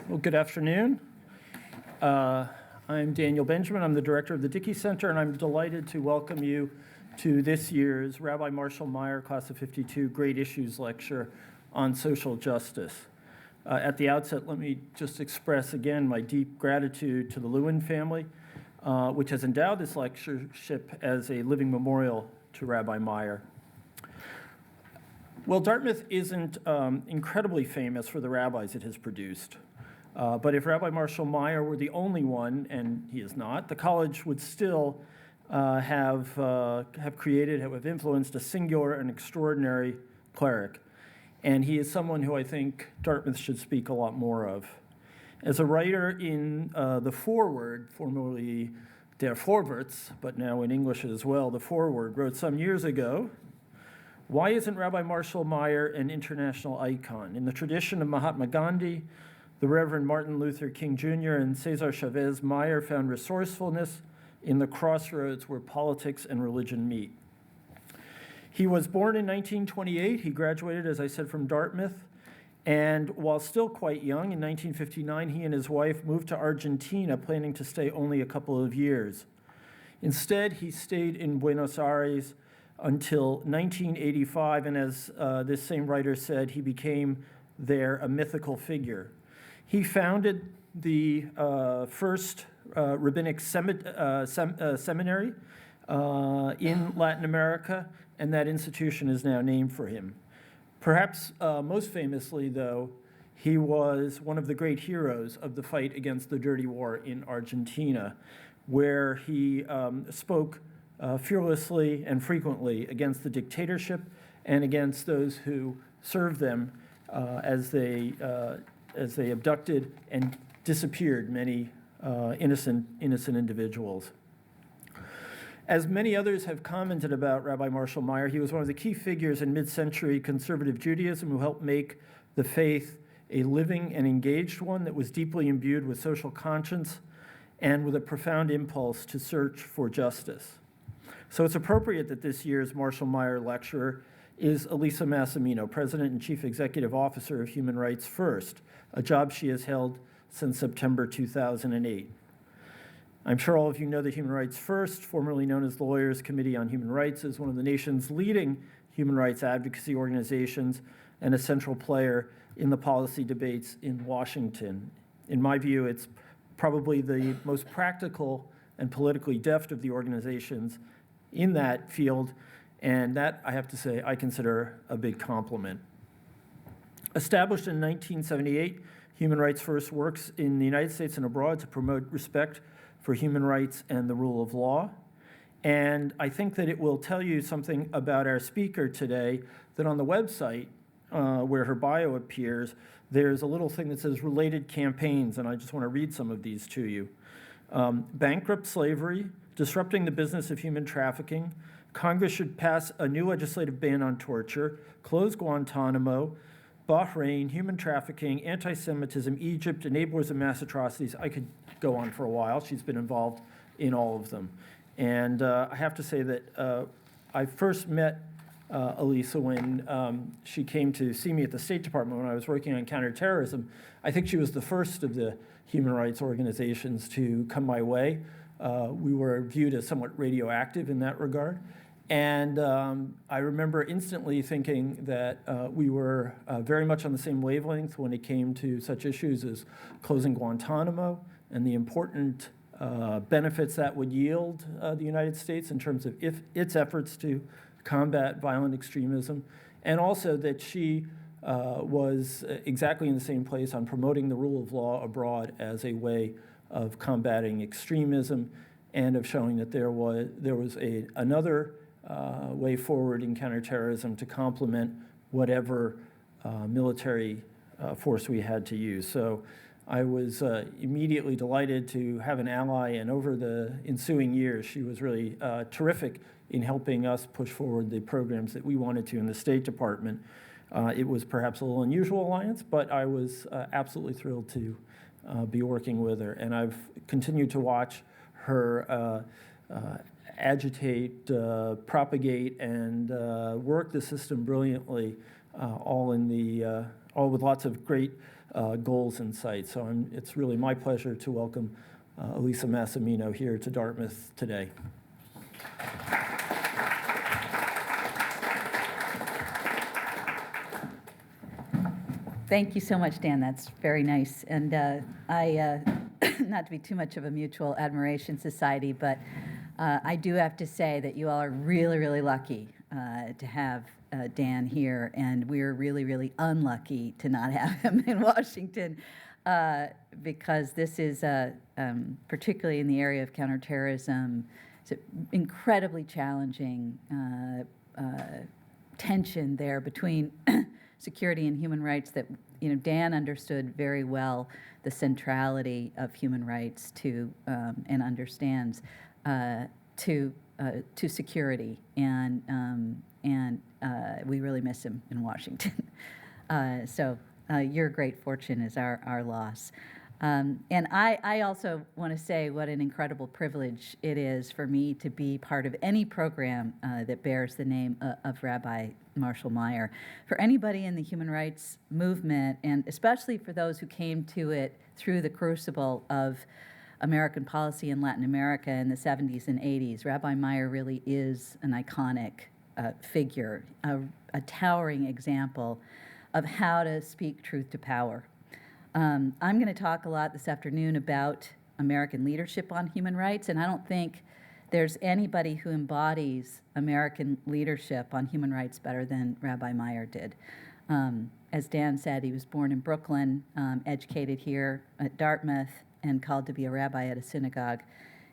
Well, good afternoon. I'm Daniel Benjamin. I'm the director of the Dickey Center, and I'm delighted to welcome you to this year's Rabbi Marshall Meyer Class of '52 Great Issues Lecture on Social Justice. At the outset, let me just express again my deep gratitude to the Lewin family, which has endowed this lectureship as a living memorial to Rabbi Meyer. Well, Dartmouth isn't incredibly famous for the rabbis it has produced. But if Rabbi Marshall Meyer were the only one, and he is not, the college would still have influenced a singular and extraordinary cleric. And he is someone who I think Dartmouth should speak a lot more of. As a writer in the Foreword, formerly Der Vorwärts, but now in English as well, the Foreword, wrote some years ago, "Why isn't Rabbi Marshall Meyer an international icon? In the tradition of Mahatma Gandhi, the Reverend Martin Luther King Jr. and Cesar Chavez, Meyer found resourcefulness in the crossroads where politics and religion meet." He was born in 1928. He graduated, as I said, from Dartmouth. And while still quite young, in 1959, he and his wife moved to Argentina, planning to stay only a couple of years. Instead, he stayed in Buenos Aires until 1985, and as this same writer said, he became there a mythical figure. He founded the first rabbinic seminary in Latin America, and that institution is now named for him. Perhaps most famously, though, he was one of the great heroes of the fight against the dirty war in Argentina, where he spoke fearlessly and frequently against the dictatorship and against those who served them as they abducted and disappeared many innocent individuals. As many others have commented about Rabbi Marshall Meyer, he was one of the key figures in mid-century conservative Judaism who helped make the faith a living and engaged one that was deeply imbued with social conscience and with a profound impulse to search for justice. So it's appropriate that this year's Marshall Meyer lecturer is Elisa Massimino, President and Chief Executive Officer of Human Rights First, a job she has held since September 2008. I'm sure all of you know that Human Rights First, formerly known as the Lawyers Committee on Human Rights, is one of the nation's leading human rights advocacy organizations and a central player in the policy debates in Washington. In my view, it's probably the most practical and politically deft of the organizations in that field, and that, I have to say, I consider a big compliment. Established in 1978, Human Rights First works in the United States and abroad to promote respect for human rights and the rule of law. And I think that it will tell you something about our speaker today, that on the website where her bio appears, there's a little thing that says related campaigns, and I just want to read some of these to you. Bankrupt slavery, disrupting the business of human trafficking, Congress should pass a new legislative ban on torture, close Guantanamo, Bahrain, human trafficking, anti-Semitism, Egypt, enablers of mass atrocities. I could go on for a while. She's been involved in all of them. And I have to say that I first met Elisa when she came to see me at the State Department when I was working on counterterrorism. I think she was the first of the human rights organizations to come my way. We were viewed as somewhat radioactive in that regard. And I remember instantly thinking that we were very much on the same wavelength when it came to such issues as closing Guantanamo and the important benefits that would yield the United States in terms of its efforts to combat violent extremism, and also that she was exactly in the same place on promoting the rule of law abroad as a way of combating extremism and of showing that there was another way forward in counterterrorism to complement whatever military force we had to use. So I was immediately delighted to have an ally, and over the ensuing years, she was really terrific in helping us push forward the programs that we wanted to in the State Department. It was perhaps a little unusual alliance, but I was absolutely thrilled to be working with her. And I've continued to watch her agitate, propagate, and work the system brilliantly, all with lots of great goals in sight. So it's really my pleasure to welcome Elisa Massimino here to Dartmouth today. Thank you so much, Dan. That's very nice. And I, not to be too much of a mutual admiration society, but I do have to say that you all are really, really lucky to have Dan here, and we're really, really unlucky to not have him in Washington because this is, particularly in the area of counterterrorism, it's an incredibly challenging tension there between security and human rights that, Dan understood very well the centrality of human rights to, and understands, to security. And we really miss him in Washington. So your great fortune is our loss. And I also want to say what an incredible privilege it is for me to be part of any program that bears the name of Rabbi Marshall Meyer. For anybody in the human rights movement, and especially for those who came to it through the crucible of American policy in Latin America in the 70s and 80s, Rabbi Meyer really is an iconic figure, a towering example of how to speak truth to power. I'm going to talk a lot this afternoon about American leadership on human rights, and I don't think there's anybody who embodies American leadership on human rights better than Rabbi Meyer did. As Dan said, he was born in Brooklyn, educated here at Dartmouth, and called to be a rabbi at a synagogue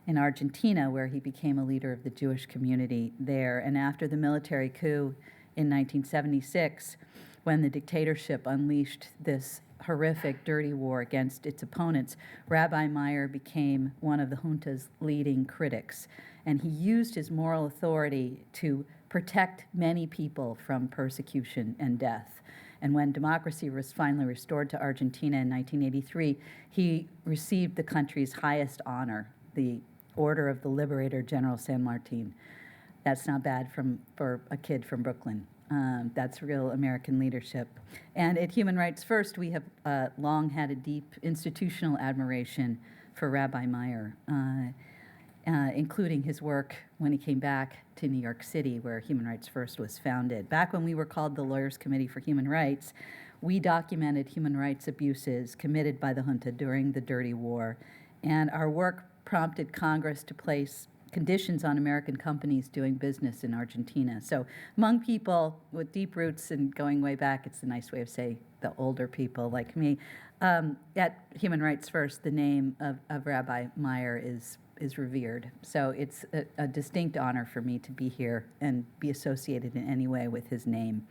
in Argentina, where he became a leader of the Jewish community there. And after the military coup in 1976, when the dictatorship unleashed this horrific, dirty war against its opponents, Rabbi Meyer became one of the junta's leading critics. And he used his moral authority to protect many people from persecution and death. And when democracy was finally restored to Argentina in 1983, he received the country's highest honor, the Order of the Liberator General San Martin. That's not bad for a kid from Brooklyn. That's real American leadership. And at Human Rights First, we have long had a deep institutional admiration for Rabbi Meyer, including his work when he came back to New York City, where Human Rights First was founded. Back when we were called the Lawyers Committee for Human Rights, we documented human rights abuses committed by the junta during the Dirty War, and our work prompted Congress to place conditions on American companies doing business in Argentina. So among people with deep roots and going way back, it's a nice way of saying the older people like me, at Human Rights First, the name of Rabbi Meyer is revered. So it's a distinct honor for me to be here and be associated in any way with his name.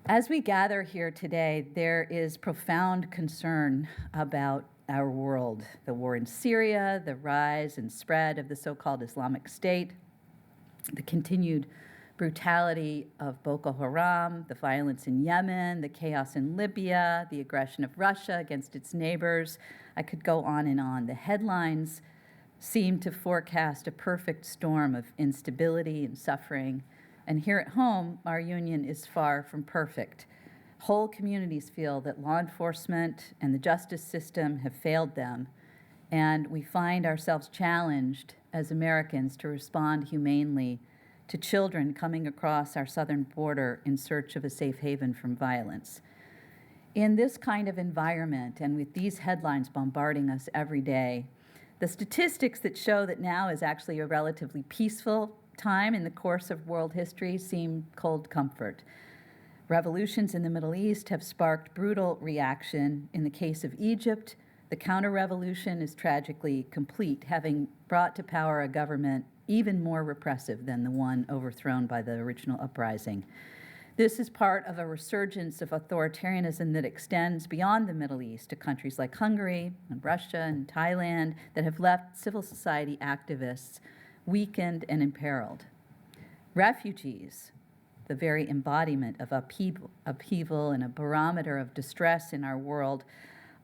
As we gather here today, there is profound concern about our world, the war in Syria, the rise and spread of the so-called Islamic State, the continued brutality of Boko Haram, the violence in Yemen, the chaos in Libya, the aggression of Russia against its neighbors. I could go on and on. The headlines seem to forecast a perfect storm of instability and suffering. And here at home, our union is far from perfect. Whole communities feel that law enforcement and the justice system have failed them, and we find ourselves challenged as Americans to respond humanely to children coming across our southern border in search of a safe haven from violence. In this kind of environment, and with these headlines bombarding us every day, the statistics that show that now is actually a relatively peaceful time in the course of world history seem cold comfort. Revolutions in the Middle East have sparked brutal reaction. In the case of Egypt, the counter-revolution is tragically complete, having brought to power a government even more repressive than the one overthrown by the original uprising. This is part of a resurgence of authoritarianism that extends beyond the Middle East to countries like Hungary and Russia and Thailand that have left civil society activists weakened and imperiled. Refugees, the very embodiment of upheaval and a barometer of distress in our world,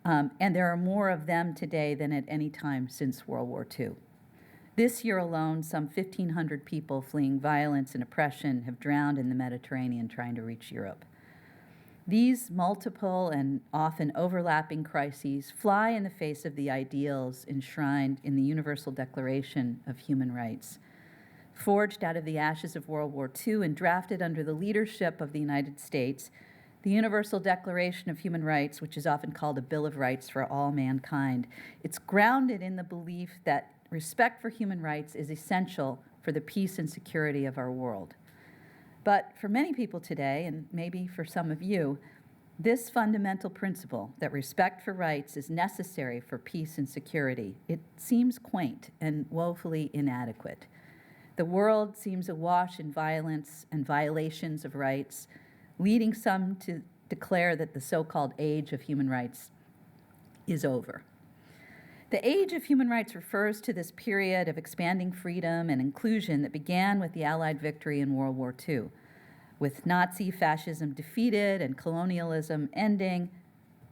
and there are more of them today than at any time since World War II. This year alone, some 1,500 people fleeing violence and oppression have drowned in the Mediterranean trying to reach Europe. These multiple and often overlapping crises fly in the face of the ideals enshrined in the Universal Declaration of Human Rights. Forged out of the ashes of World War II and drafted under the leadership of the United States, the Universal Declaration of Human Rights, which is often called a Bill of Rights for all mankind, it's grounded in the belief that respect for human rights is essential for the peace and security of our world. But for many people today, and maybe for some of you, this fundamental principle that respect for rights is necessary for peace and security, it seems quaint and woefully inadequate. The world seems awash in violence and violations of rights, leading some to declare that the so-called age of human rights is over. The age of human rights refers to this period of expanding freedom and inclusion that began with the Allied victory in World War II. With Nazi fascism defeated and colonialism ending,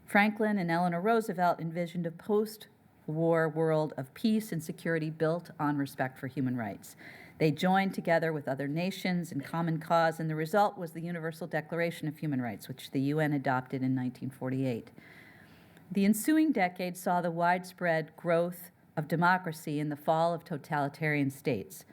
Franklin and Eleanor Roosevelt envisioned a post-war world of peace and security built on respect for human rights. They joined together with other nations in common cause, and the result was the Universal Declaration of Human Rights, which the UN adopted in 1948. The ensuing decade saw the widespread growth of democracy and the fall of totalitarian states.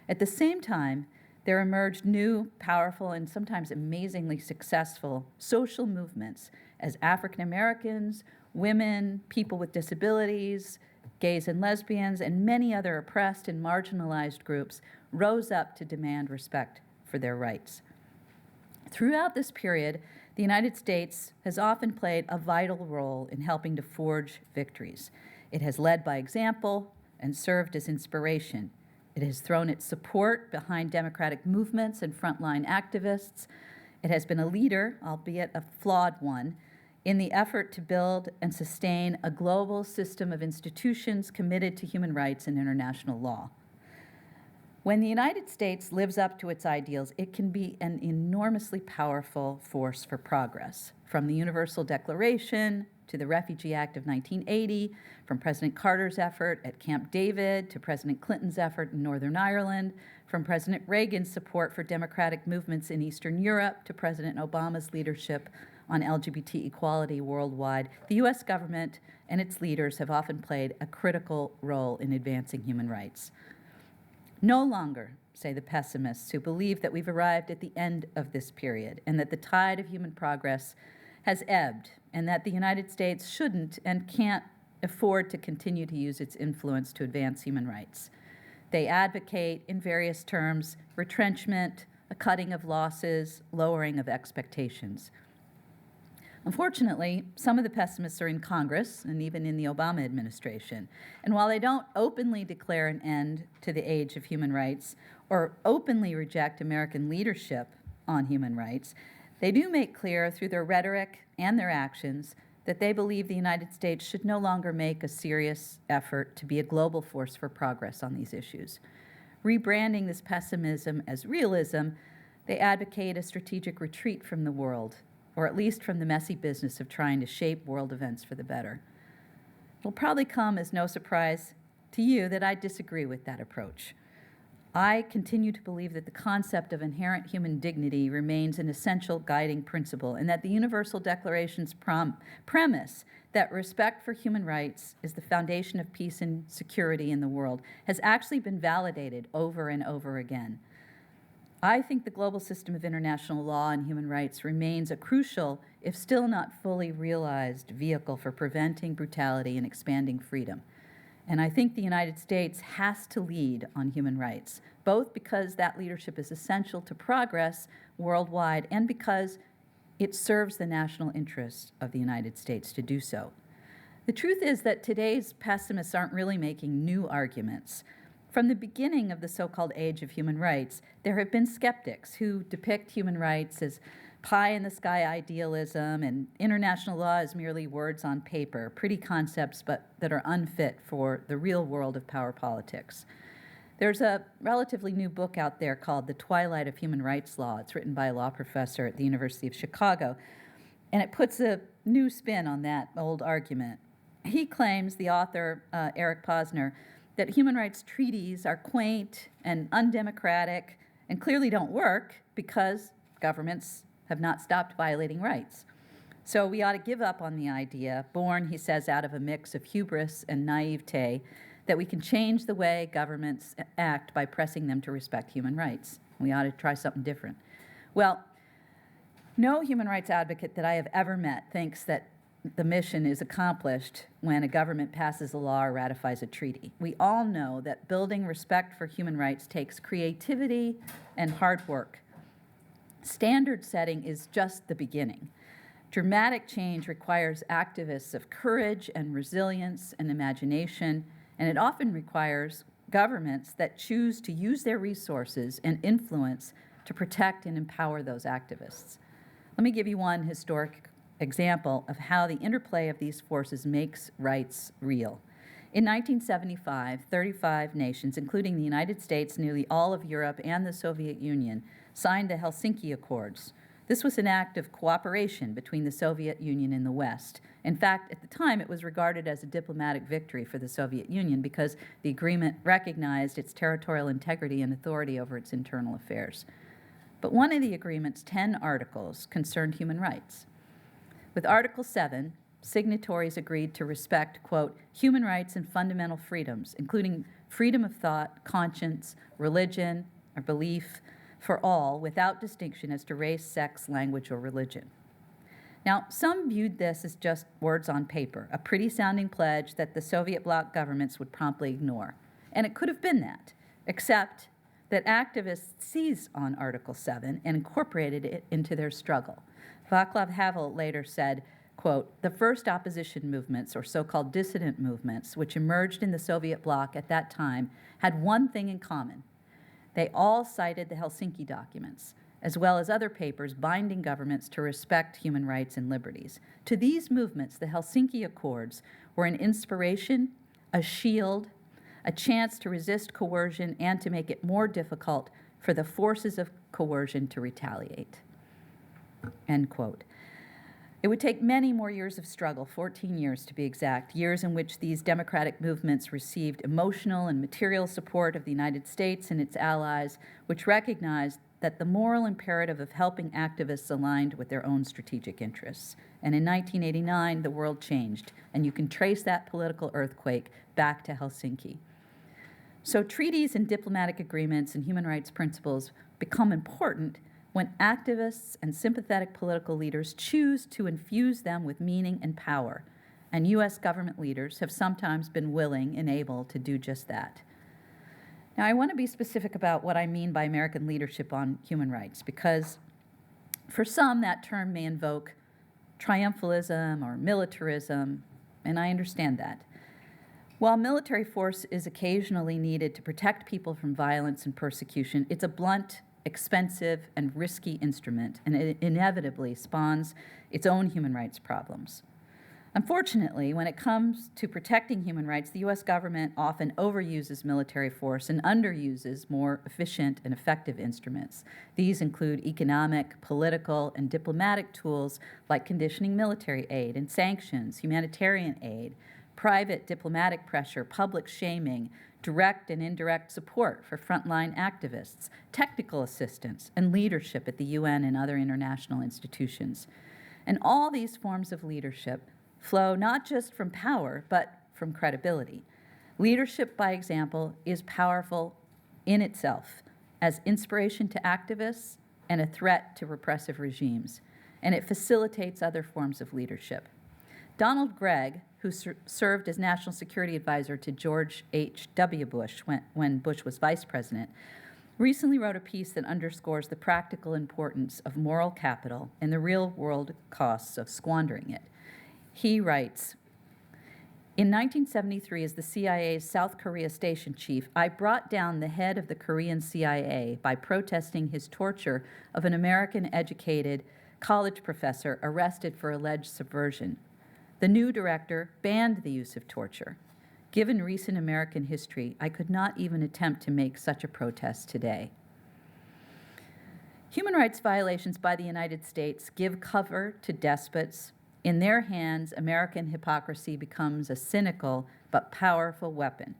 At the same time, there emerged new, powerful, and sometimes amazingly successful social movements as African Americans, women, people with disabilities, gays and lesbians, and many other oppressed and marginalized groups rose up to demand respect for their rights. Throughout this period, the United States has often played a vital role in helping to forge victories. It has led by example and served as inspiration. It has thrown its support behind democratic movements and frontline activists. It has been a leader, albeit a flawed one, in the effort to build and sustain a global system of institutions committed to human rights and international law. When the United States lives up to its ideals, it can be an enormously powerful force for progress. From the Universal Declaration to the Refugee Act of 1980, from President Carter's effort at Camp David to President Clinton's effort in Northern Ireland, from President Reagan's support for democratic movements in Eastern Europe to President Obama's leadership on LGBT equality worldwide, the U.S. government and its leaders have often played a critical role in advancing human rights. No longer, say the pessimists who believe that we've arrived at the end of this period and that the tide of human progress has ebbed and that the United States shouldn't and can't afford to continue to use its influence to advance human rights. They advocate, in various terms, retrenchment, a cutting of losses, lowering of expectations. Unfortunately, some of the pessimists are in Congress and even in the Obama administration. And while they don't openly declare an end to the age of human rights or openly reject American leadership on human rights, they do make clear through their rhetoric and their actions that they believe the United States should no longer make a serious effort to be a global force for progress on these issues. Rebranding this pessimism as realism, they advocate a strategic retreat from the world, or at least from the messy business of trying to shape world events for the better. It'll probably come as no surprise to you that I disagree with that approach. I continue to believe that the concept of inherent human dignity remains an essential guiding principle, and that the Universal Declaration's premise that respect for human rights is the foundation of peace and security in the world has actually been validated over and over again. I think the global system of international law and human rights remains a crucial, if still not fully realized, vehicle for preventing brutality and expanding freedom. And I think the United States has to lead on human rights, both because that leadership is essential to progress worldwide and because it serves the national interests of the United States to do so. The truth is that today's pessimists aren't really making new arguments. From the beginning of the so-called age of human rights, there have been skeptics who depict human rights as pie-in-the-sky idealism and international law as merely words on paper, pretty concepts but that are unfit for the real world of power politics. There's a relatively new book out there called The Twilight of Human Rights Law. It's written by a law professor at the University of Chicago, and it puts a new spin on that old argument. He claims, the author, Eric Posner, that human rights treaties are quaint and undemocratic and clearly don't work because governments have not stopped violating rights. So we ought to give up on the idea, born, he says, out of a mix of hubris and naivete, that we can change the way governments act by pressing them to respect human rights. We ought to try something different. Well, no human rights advocate that I have ever met thinks that the mission is accomplished when a government passes a law or ratifies a treaty. We all know that building respect for human rights takes creativity and hard work. Standard setting is just the beginning. Dramatic change requires activists of courage and resilience and imagination, and it often requires governments that choose to use their resources and influence to protect and empower those activists. Let me give you one historic example of how the interplay of these forces makes rights real. In 1975, 35 nations, including the United States, nearly all of Europe, and the Soviet Union, signed the Helsinki Accords. This was an act of cooperation between the Soviet Union and the West. In fact, at the time, it was regarded as a diplomatic victory for the Soviet Union because the agreement recognized its territorial integrity and authority over its internal affairs. But one of the agreement's 10 articles concerned human rights. With Article 7, signatories agreed to respect, quote, human rights and fundamental freedoms, including freedom of thought, conscience, religion, or belief for all, without distinction as to race, sex, language, or religion. Now, some viewed this as just words on paper, a pretty-sounding pledge that the Soviet bloc governments would promptly ignore. And it could have been that, except that activists seized on Article 7 and incorporated it into their struggle. Václav Havel later said, quote, the first opposition movements, or so-called dissident movements, which emerged in the Soviet bloc at that time, had one thing in common. They all cited the Helsinki documents, as well as other papers binding governments to respect human rights and liberties. To these movements, the Helsinki Accords were an inspiration, a shield, a chance to resist coercion and to make it more difficult for the forces of coercion to retaliate. End quote. It would take many more years of struggle, 14 years to be exact, years in which these democratic movements received emotional and material support of the United States and its allies, which recognized that the moral imperative of helping activists aligned with their own strategic interests. And in 1989, the world changed, and you can trace that political earthquake back to Helsinki. So treaties and diplomatic agreements and human rights principles become important when activists and sympathetic political leaders choose to infuse them with meaning and power. And U.S. government leaders have sometimes been willing and able to do just that. Now, I want to be specific about what I mean by American leadership on human rights, because for some, that term may invoke triumphalism or militarism, and I understand that. While military force is occasionally needed to protect people from violence and persecution, it's a blunt, expensive, and risky instrument, and it inevitably spawns its own human rights problems. Unfortunately, when it comes to protecting human rights, the U.S. government often overuses military force and underuses more efficient and effective instruments. These include economic, political, and diplomatic tools like conditioning military aid and sanctions, humanitarian aid, private diplomatic pressure, public shaming, direct and indirect support for frontline activists, technical assistance, and leadership at the UN and other international institutions. And all these forms of leadership flow not just from power, but from credibility. Leadership, by example, is powerful in itself as inspiration to activists and a threat to repressive regimes, and it facilitates other forms of leadership. Donald Gregg, who served as National Security Advisor to George H.W. Bush when Bush was vice president, recently wrote a piece that underscores the practical importance of moral capital and the real-world costs of squandering it. He writes, in 1973, as the CIA's South Korea station chief, I brought down the head of the Korean CIA by protesting his torture of an American-educated college professor arrested for alleged subversion. The new director banned the use of torture. Given recent American history, I could not even attempt to make such a protest today. Human rights violations by the United States give cover to despots. In their hands, American hypocrisy becomes a cynical but powerful weapon.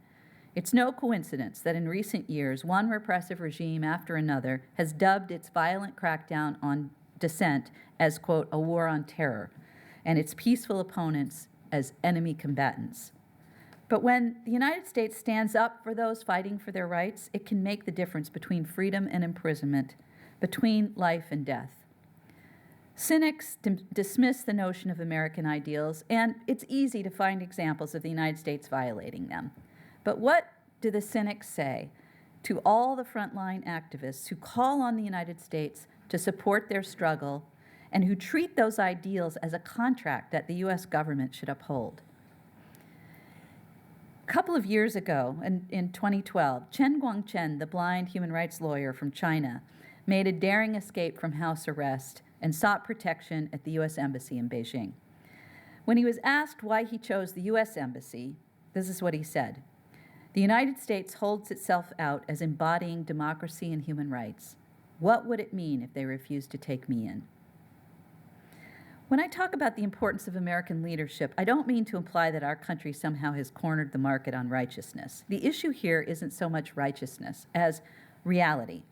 It's no coincidence that in recent years, one repressive regime after another has dubbed its violent crackdown on dissent as, quote, a war on terror. and its peaceful opponents as enemy combatants. But when the United States stands up for those fighting for their rights, it can make the difference between freedom and imprisonment, between life and death. Cynics dismiss the notion of American ideals, and it's easy to find examples of the United States violating them. But what do the cynics say to all the frontline activists who call on the United States to support their struggle and who treat those ideals as a contract that the U.S. government should uphold? A couple of years ago, in 2012, Chen Guangchen, the blind human rights lawyer from China, made a daring escape from house arrest and sought protection at the U.S. Embassy in Beijing. When he was asked why he chose the U.S. Embassy, this is what he said: "The United States holds itself out as embodying democracy and human rights. What would it mean if they refused to take me in?" When I talk about the importance of American leadership, I don't mean to imply that our country somehow has cornered the market on righteousness. The issue here isn't so much righteousness as reality.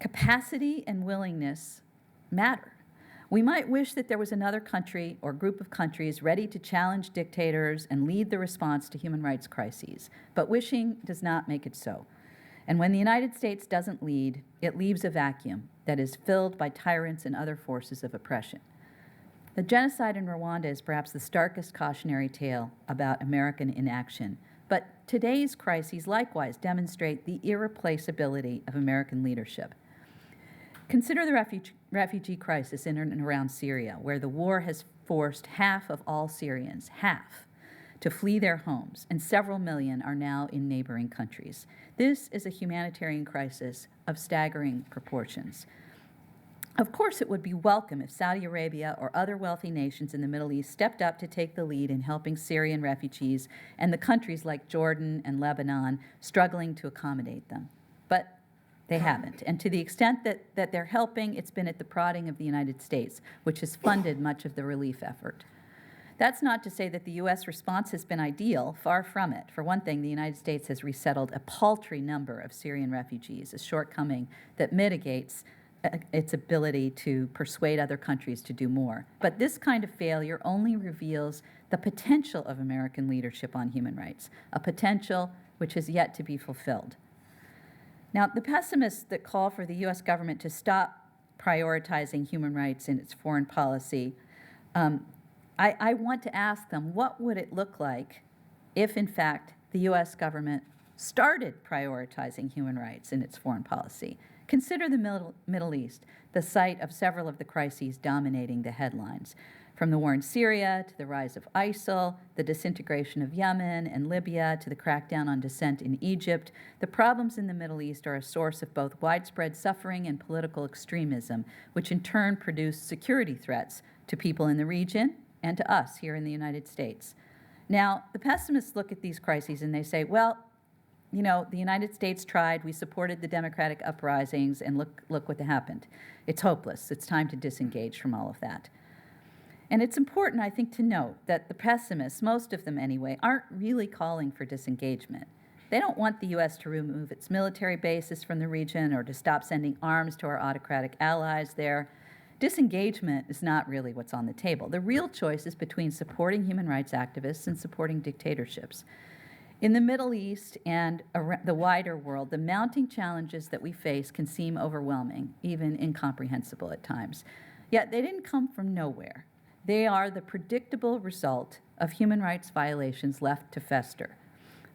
Capacity and willingness matter. We might wish that there was another country or group of countries ready to challenge dictators and lead the response to human rights crises, but wishing does not make it so. And when the United States doesn't lead, it leaves a vacuum that is filled by tyrants and other forces of oppression. The genocide in Rwanda is perhaps the starkest cautionary tale about American inaction, but today's crises likewise demonstrate the irreplaceability of American leadership. Consider the refugee crisis in and around Syria, where the war has forced half of all Syrians, to flee their homes, and several million are now in neighboring countries. This is a humanitarian crisis of staggering proportions. Of course, it would be welcome if Saudi Arabia or other wealthy nations in the Middle East stepped up to take the lead in helping Syrian refugees and the countries like Jordan and Lebanon struggling to accommodate them. But they haven't. And to the extent that they're helping, it's been at the prodding of the United States, which has funded much of the relief effort. That's not to say that the U.S. response has been ideal, far from it. For one thing, the United States has resettled a paltry number of Syrian refugees, a shortcoming that mitigates its ability to persuade other countries to do more. But this kind of failure only reveals the potential of American leadership on human rights, a potential which has yet to be fulfilled. Now, the pessimists that call for the U.S. government to stop prioritizing human rights in its foreign policy, I want to ask them, what would it look like if, in fact, the U.S. government started prioritizing human rights in its foreign policy? Consider the Middle East, the site of several of the crises dominating the headlines. From the war in Syria to the rise of ISIL, the disintegration of Yemen and Libya to the crackdown on dissent in Egypt, the problems in the Middle East are a source of both widespread suffering and political extremism, which in turn produce security threats to people in the region and to us here in the United States. Now, the pessimists look at these crises and they say, well, you know, the United States tried, we supported the democratic uprisings, and look what happened. It's hopeless. It's time to disengage from all of that. And it's important, I think, to note that the pessimists, most of them anyway, aren't really calling for disengagement. They don't want the U.S. to remove its military bases from the region or to stop sending arms to our autocratic allies there. Disengagement is not really what's on the table. The real choice is between supporting human rights activists and supporting dictatorships. In the Middle East and the wider world, the mounting challenges that we face can seem overwhelming, even incomprehensible at times. Yet they didn't come from nowhere. They are the predictable result of human rights violations left to fester.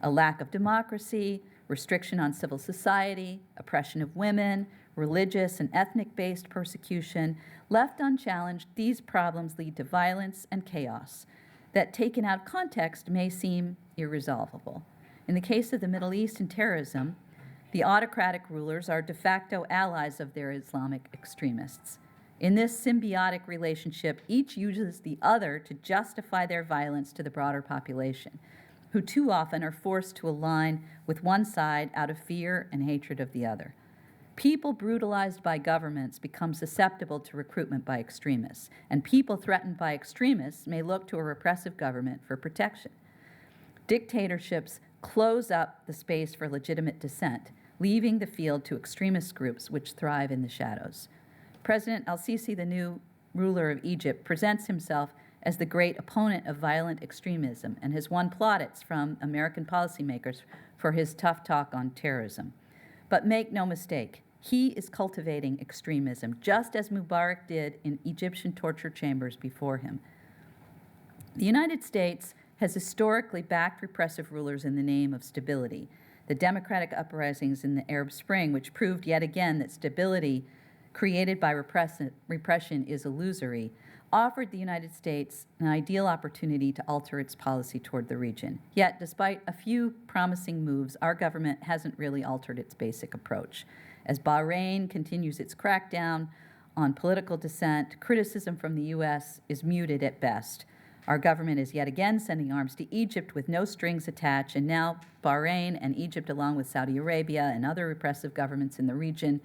A lack of democracy, restriction on civil society, oppression of women, religious and ethnic-based persecution. Left unchallenged, these problems lead to violence and chaos that, taken out of context, may seem irresolvable. In the case of the Middle East and terrorism, the autocratic rulers are de facto allies of their Islamic extremists. In this symbiotic relationship, each uses the other to justify their violence to the broader population, who too often are forced to align with one side out of fear and hatred of the other. People brutalized by governments become susceptible to recruitment by extremists, and people threatened by extremists may look to a repressive government for protection. Dictatorships close up the space for legitimate dissent, leaving the field to extremist groups which thrive in the shadows. President al-Sisi, the new ruler of Egypt, presents himself as the great opponent of violent extremism and has won plaudits from American policymakers for his tough talk on terrorism. But make no mistake, he is cultivating extremism, just as Mubarak did in Egyptian torture chambers before him. The United States has historically backed repressive rulers in the name of stability. The democratic uprisings in the Arab Spring, which proved yet again that stability created by repression is illusory, offered the United States an ideal opportunity to alter its policy toward the region. Yet, despite a few promising moves, our government hasn't really altered its basic approach. As Bahrain continues its crackdown on political dissent, criticism from the U.S. is muted at best. Our government is yet again sending arms to Egypt with no strings attached, and now Bahrain and Egypt, along with Saudi Arabia and other repressive governments in the region,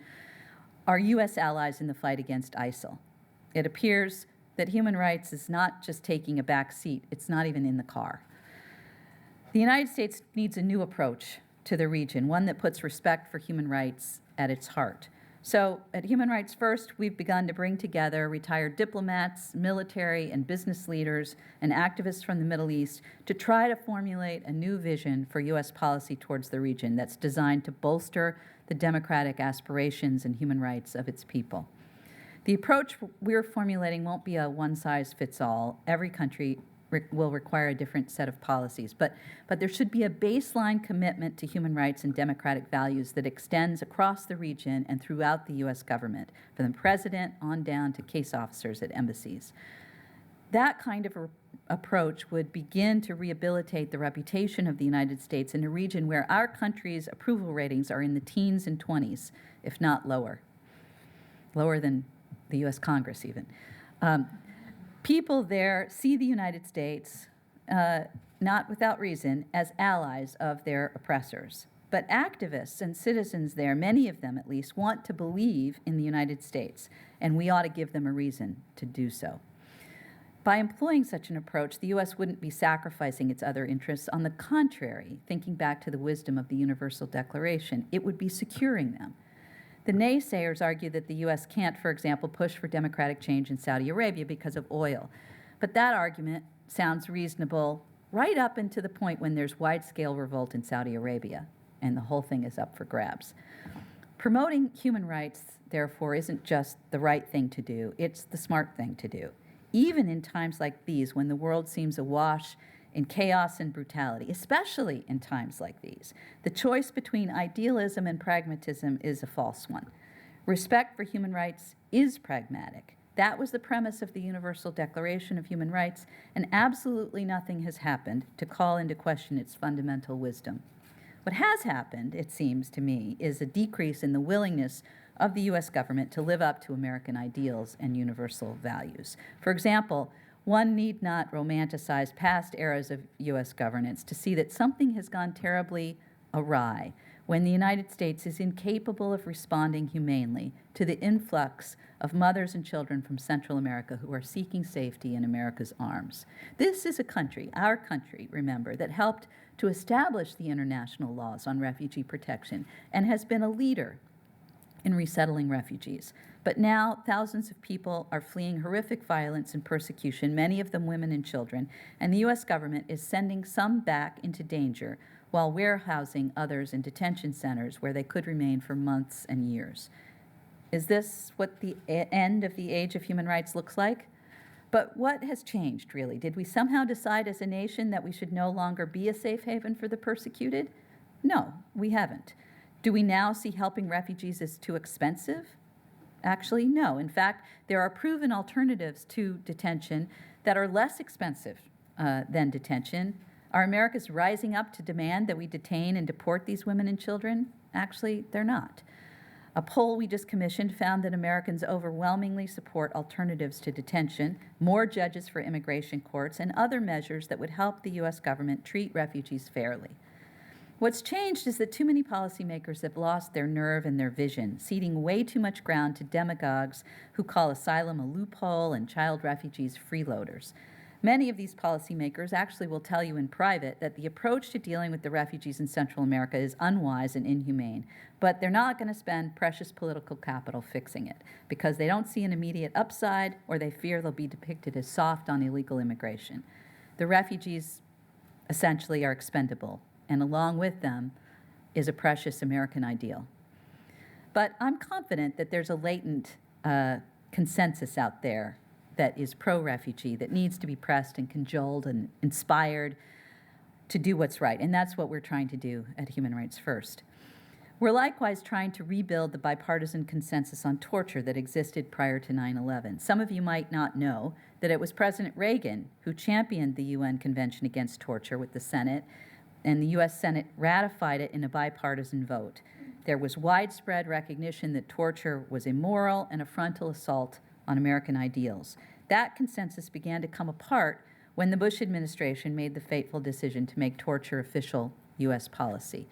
are U.S. allies in the fight against ISIL. It appears that human rights is not just taking a back seat, it's not even in the car. The United States needs a new approach to the region, one that puts respect for human rights at its heart. So at Human Rights First, we've begun to bring together retired diplomats, military and business leaders, and activists from the Middle East to try to formulate a new vision for U.S. policy towards the region that's designed to bolster the democratic aspirations and human rights of its people. The approach we're formulating won't be a one-size-fits-all. Every country will require a different set of policies, but there should be a baseline commitment to human rights and democratic values that extends across the region and throughout the U.S. government, from the president on down to case officers at embassies. That kind of approach would begin to rehabilitate the reputation of the United States in a region where our country's approval ratings are in the teens and 20s, if not lower than the U.S. Congress even. People there see the United States, not without reason, as allies of their oppressors. But activists and citizens there, many of them at least, want to believe in the United States, and we ought to give them a reason to do so. By employing such an approach, the U.S. wouldn't be sacrificing its other interests. On the contrary, thinking back to the wisdom of the Universal Declaration, it would be securing them. The naysayers argue that the U.S. can't, for example, push for democratic change in Saudi Arabia because of oil. But that argument sounds reasonable right up into the point when there's wide-scale revolt in Saudi Arabia, and the whole thing is up for grabs. Promoting human rights, therefore, isn't just the right thing to do, it's the smart thing to do. Even in times like these, when the world seems awash in chaos and brutality, especially in times like these, the choice between idealism and pragmatism is a false one. Respect for human rights is pragmatic. That was the premise of the Universal Declaration of Human Rights, and absolutely nothing has happened to call into question its fundamental wisdom. What has happened, it seems to me, is a decrease in the willingness of the U.S. government to live up to American ideals and universal values. For example, one need not romanticize past eras of U.S. governance to see that something has gone terribly awry when the United States is incapable of responding humanely to the influx of mothers and children from Central America who are seeking safety in America's arms. This is a country, our country, remember, that helped to establish the international laws on refugee protection and has been a leader in resettling refugees. But now thousands of people are fleeing horrific violence and persecution, many of them women and children, and the U.S. government is sending some back into danger while warehousing others in detention centers where they could remain for months and years. Is this what the end of the age of human rights looks like? But what has changed, really? Did we somehow decide as a nation that we should no longer be a safe haven for the persecuted? No, we haven't. Do we now see helping refugees as too expensive? Actually, no. In fact, there are proven alternatives to detention that are less expensive than detention. Are Americans rising up to demand that we detain and deport these women and children? Actually, they're not. A poll we just commissioned found that Americans overwhelmingly support alternatives to detention, more judges for immigration courts, and other measures that would help the U.S. government treat refugees fairly. What's changed is that too many policymakers have lost their nerve and their vision, ceding way too much ground to demagogues who call asylum a loophole and child refugees freeloaders. Many of these policymakers actually will tell you in private that the approach to dealing with the refugees in Central America is unwise and inhumane, but they're not going to spend precious political capital fixing it because they don't see an immediate upside or they fear they'll be depicted as soft on illegal immigration. The refugees essentially are expendable, and along with them is a precious American ideal. But I'm confident that there's a latent consensus out there that is pro-refugee, that needs to be pressed and cajoled and inspired to do what's right. And that's what we're trying to do at Human Rights First. We're likewise trying to rebuild the bipartisan consensus on torture that existed prior to 9/11. Some of you might not know that it was President Reagan who championed the UN Convention Against Torture with the Senate, and the US Senate ratified it in a bipartisan vote. There was widespread recognition that torture was immoral and a frontal assault on American ideals. That consensus began to come apart when the Bush administration made the fateful decision to make torture official U.S. policy.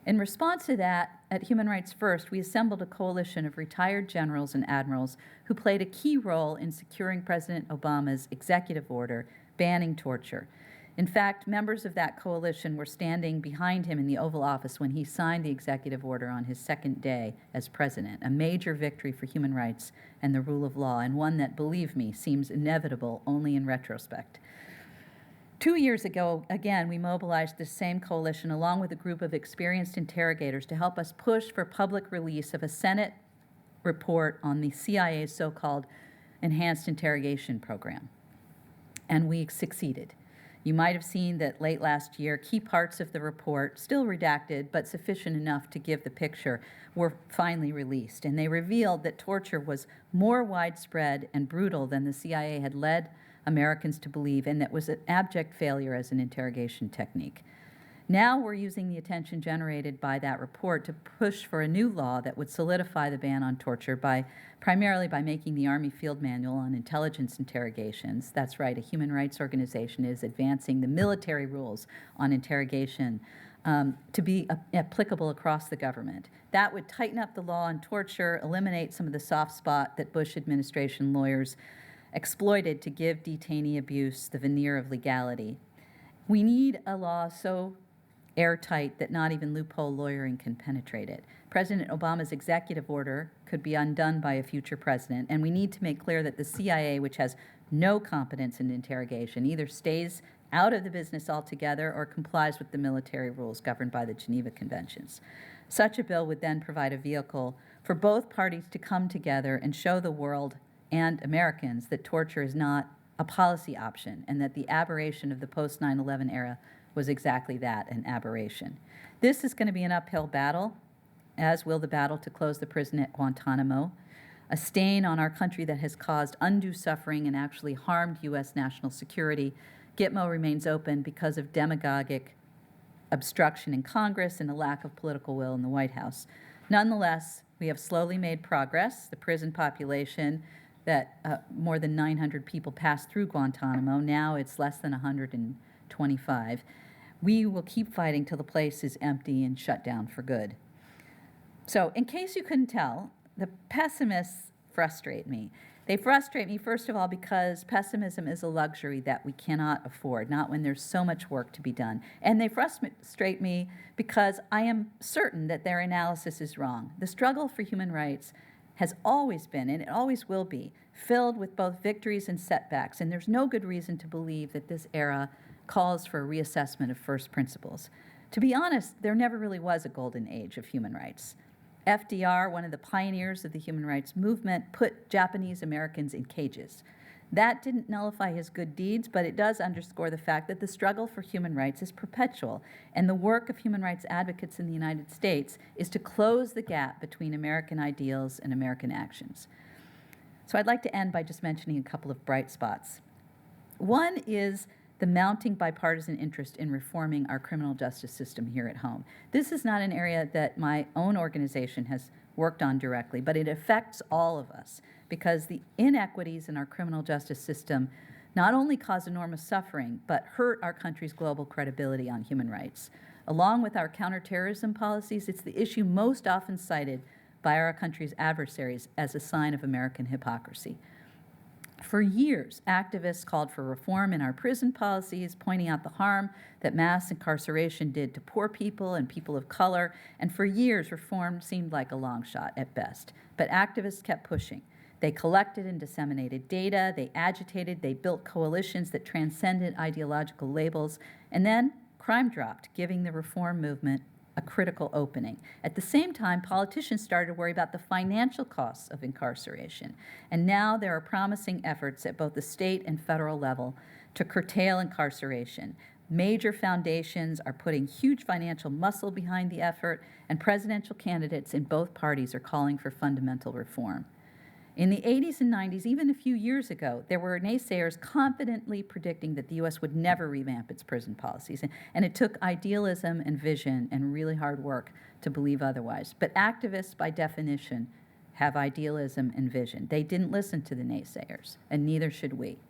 In response to that, at Human Rights First, we assembled a coalition of retired generals and admirals who played a key role in securing President Obama's executive order banning torture. In fact, members of that coalition were standing behind him in the Oval Office when he signed the executive order on his second day as president, a major victory for human rights and the rule of law, and one that, believe me, seems inevitable only in retrospect. 2 years ago, again, we mobilized this same coalition along with a group of experienced interrogators to help us push for public release of a Senate report on the CIA's so-called enhanced interrogation program. And we succeeded. You might have seen that late last year, key parts of the report, still redacted, but sufficient enough to give the picture, were finally released. And they revealed that torture was more widespread and brutal than the CIA had led Americans to believe, and that was an abject failure as an interrogation technique. Now we're using the attention generated by that report to push for a new law that would solidify the ban on torture primarily by making the Army Field Manual on Intelligence Interrogations. That's right, a human rights organization is advancing the military rules on interrogation to be applicable across the government. That would tighten up the law on torture, eliminate some of the soft spot that Bush administration lawyers exploited to give detainee abuse the veneer of legality. We need a law so airtight that not even loophole lawyering can penetrate it. President Obama's executive order could be undone by a future president, and we need to make clear that the CIA, which has no competence in interrogation, either stays out of the business altogether or complies with the military rules governed by the Geneva Conventions. Such a bill would then provide a vehicle for both parties to come together and show the world and Americans that torture is not a policy option and that the aberration of the post-9/11 era was exactly that, an aberration. This is going to be an uphill battle, as will the battle to close the prison at Guantanamo, a stain on our country that has caused undue suffering and actually harmed U.S. national security. Gitmo remains open because of demagogic obstruction in Congress and a lack of political will in the White House. Nonetheless, we have slowly made progress. The prison population that more than 900 people passed through Guantanamo, now it's less than 125. We will keep fighting till the place is empty and shut down for good. So, in case you couldn't tell, the pessimists frustrate me. They frustrate me, first of all, because pessimism is a luxury that we cannot afford, not when there's so much work to be done. And they frustrate me because I am certain that their analysis is wrong. The struggle for human rights has always been, and it always will be, filled with both victories and setbacks, and there's no good reason to believe that this era calls for a reassessment of first principles. To be honest, there never really was a golden age of human rights. FDR, one of the pioneers of the human rights movement, put Japanese Americans in cages. That didn't nullify his good deeds, but it does underscore the fact that the struggle for human rights is perpetual, and the work of human rights advocates in the United States is to close the gap between American ideals and American actions. So I'd like to end by just mentioning a couple of bright spots. One is the mounting bipartisan interest in reforming our criminal justice system here at home. This is not an area that my own organization has worked on directly, but it affects all of us because the inequities in our criminal justice system not only cause enormous suffering, but hurt our country's global credibility on human rights. Along with our counterterrorism policies, it's the issue most often cited by our country's adversaries as a sign of American hypocrisy. For years, activists called for reform in our prison policies, pointing out the harm that mass incarceration did to poor people and people of color, and for years, reform seemed like a long shot at best. But activists kept pushing. They collected and disseminated data, they agitated, they built coalitions that transcended ideological labels, and then crime dropped, giving the reform movement a critical opening. At the same time, politicians started to worry about the financial costs of incarceration. And now there are promising efforts at both the state and federal level to curtail incarceration. Major foundations are putting huge financial muscle behind the effort, and presidential candidates in both parties are calling for fundamental reform. In the 80s and 90s, even a few years ago, there were naysayers confidently predicting that the U.S. would never revamp its prison policies. And it took idealism and vision and really hard work to believe otherwise. But activists, by definition, have idealism and vision. They didn't listen to the naysayers, and neither should we.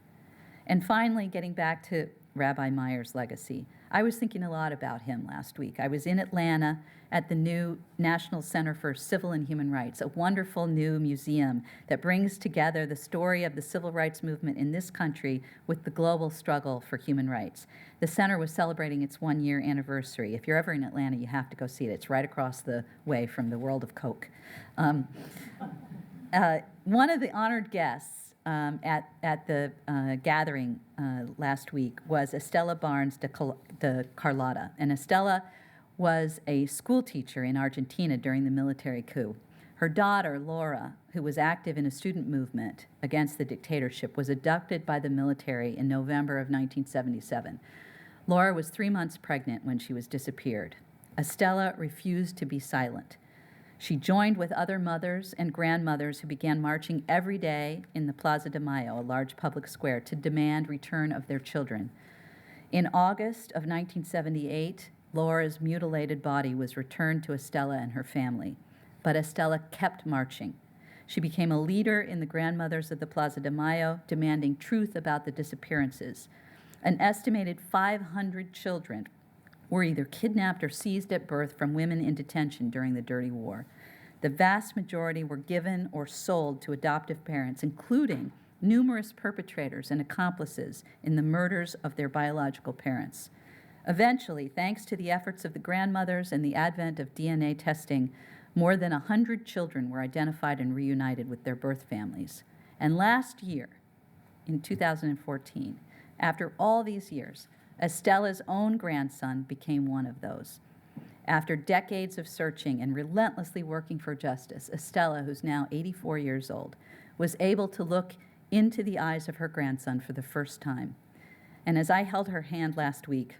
And finally, getting back to Rabbi Meyer's legacy, I was thinking a lot about him last week. I was in Atlanta at the new National Center for Civil and Human Rights, a wonderful new museum that brings together the story of the civil rights movement in this country with the global struggle for human rights. The center was celebrating its one-year anniversary. If you're ever in Atlanta, you have to go see it. It's right across the way from the world of Coke. One of the honored guests at the gathering last week was Estela Barnes de Carlota. And Estela was a school teacher in Argentina during the military coup. Her daughter, Laura, who was active in a student movement against the dictatorship, was abducted by the military in November of 1977. Laura was 3 months pregnant when she was disappeared. Estela refused to be silent. She joined with other mothers and grandmothers who began marching every day in the Plaza de Mayo, a large public square, to demand return of their children. In August of 1978, Laura's mutilated body was returned to Estela and her family, but Estela kept marching. She became a leader in the Grandmothers of the Plaza de Mayo, demanding truth about the disappearances. An estimated 500 children were either kidnapped or seized at birth from women in detention during the Dirty War. The vast majority were given or sold to adoptive parents, including numerous perpetrators and accomplices in the murders of their biological parents. Eventually, thanks to the efforts of the grandmothers and the advent of DNA testing, more than 100 children were identified and reunited with their birth families. And last year, in 2014, after all these years, Estela's own grandson became one of those. After decades of searching and relentlessly working for justice, Estela, who's now 84 years old, was able to look into the eyes of her grandson for the first time. And as I held her hand last week,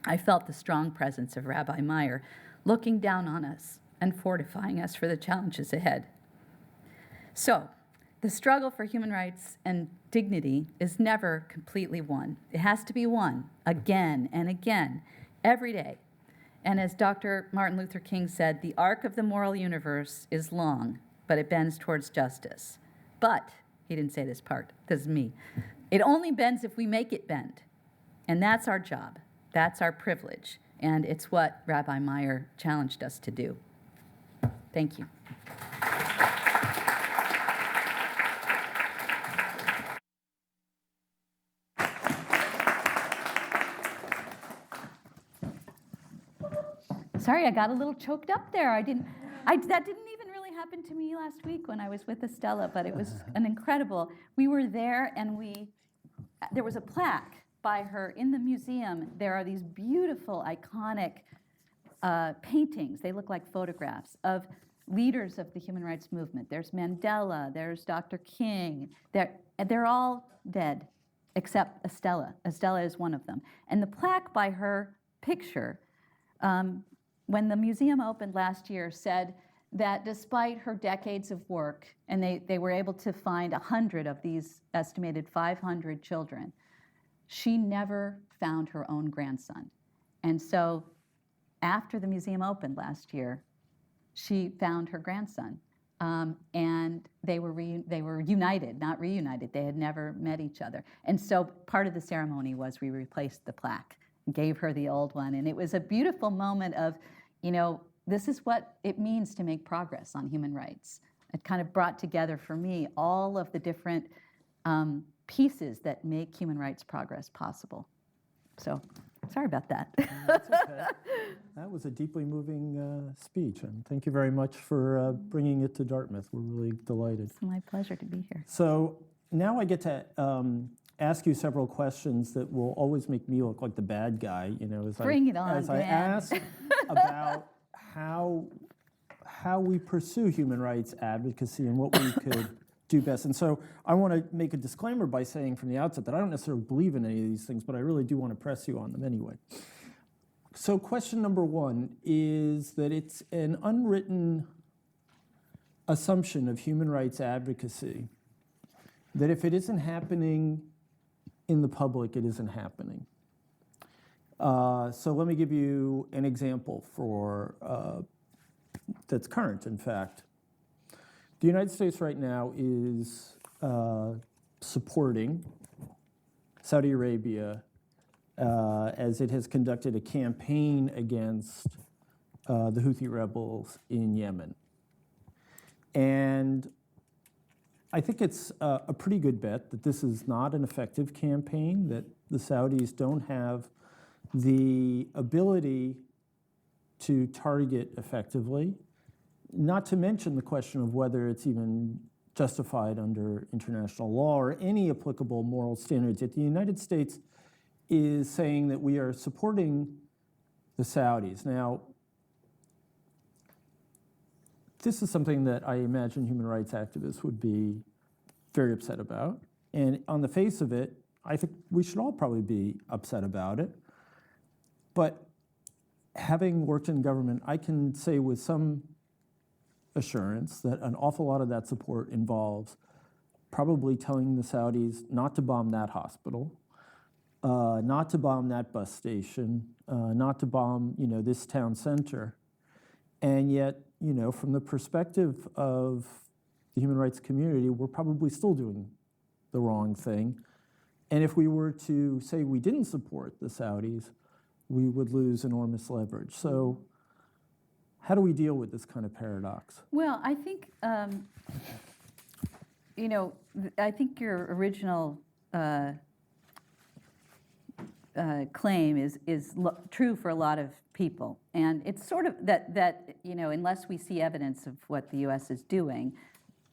I felt the strong presence of Rabbi Meyer looking down on us and fortifying us for the challenges ahead. So, the struggle for human rights and dignity is never completely won. It has to be won again and again, every day. And as Dr. Martin Luther King said, the arc of the moral universe is long, but it bends towards justice. But, he didn't say this part, this is me, it only bends if we make it bend. And that's our job. That's our privilege. And it's what Rabbi Meyer challenged us to do. Thank you. Sorry, I got a little choked up there. That didn't even really happen to me last week when I was with Estela, but it was an incredible. We were there, and there was a plaque by her in the museum. There are these beautiful, iconic paintings. They look like photographs of leaders of the human rights movement. There's Mandela, there's Dr. King. They're all dead, except Estela. Estela is one of them. And the plaque by her picture, when the museum opened last year, said that despite her decades of work, and they were able to find 100 of these estimated 500 children, she never found her own grandson. And so after the museum opened last year, she found her grandson. And they were united, not reunited. They had never met each other. And so part of the ceremony was we replaced the plaque, gave her the old one. And it was a beautiful moment of, this is what it means to make progress on human rights. It kind of brought together for me all of the different pieces that make human rights progress possible. So, sorry about that. That's okay. That was a deeply moving speech, and thank you very much for bringing it to Dartmouth. We're really delighted. It's my pleasure to be here. So now I get to ask you several questions that will always make me look like the bad guy, Bring it on, as I Dan. ask about how we pursue human rights advocacy and what we could do best. And so I want to make a disclaimer by saying from the outset that I don't necessarily believe in any of these things, but I really do want to press you on them anyway. So question number one is that it's an unwritten assumption of human rights advocacy that if it isn't happening in the public, it isn't happening. So let me give you an example that's current, in fact. The United States right now is supporting Saudi Arabia as it has conducted a campaign against the Houthi rebels in Yemen. And I think it's a pretty good bet that this is not an effective campaign, that the Saudis don't have the ability to target effectively, not to mention the question of whether it's even justified under international law or any applicable moral standards. Yet the United States is saying that we are supporting the Saudis. Now, this is something that I imagine human rights activists would be very upset about. And on the face of it, I think we should all probably be upset about it. But having worked in government, I can say with some assurance that an awful lot of that support involves probably telling the Saudis not to bomb that hospital, not to bomb that bus station, not to bomb, this town center. And yet, from the perspective of the human rights community, we're probably still doing the wrong thing. And if we were to say we didn't support the Saudis, we would lose enormous leverage. So how do we deal with this kind of paradox? Well, I think, I think your original claim is true for a lot of people. And it's sort of that unless we see evidence of what the U.S. is doing,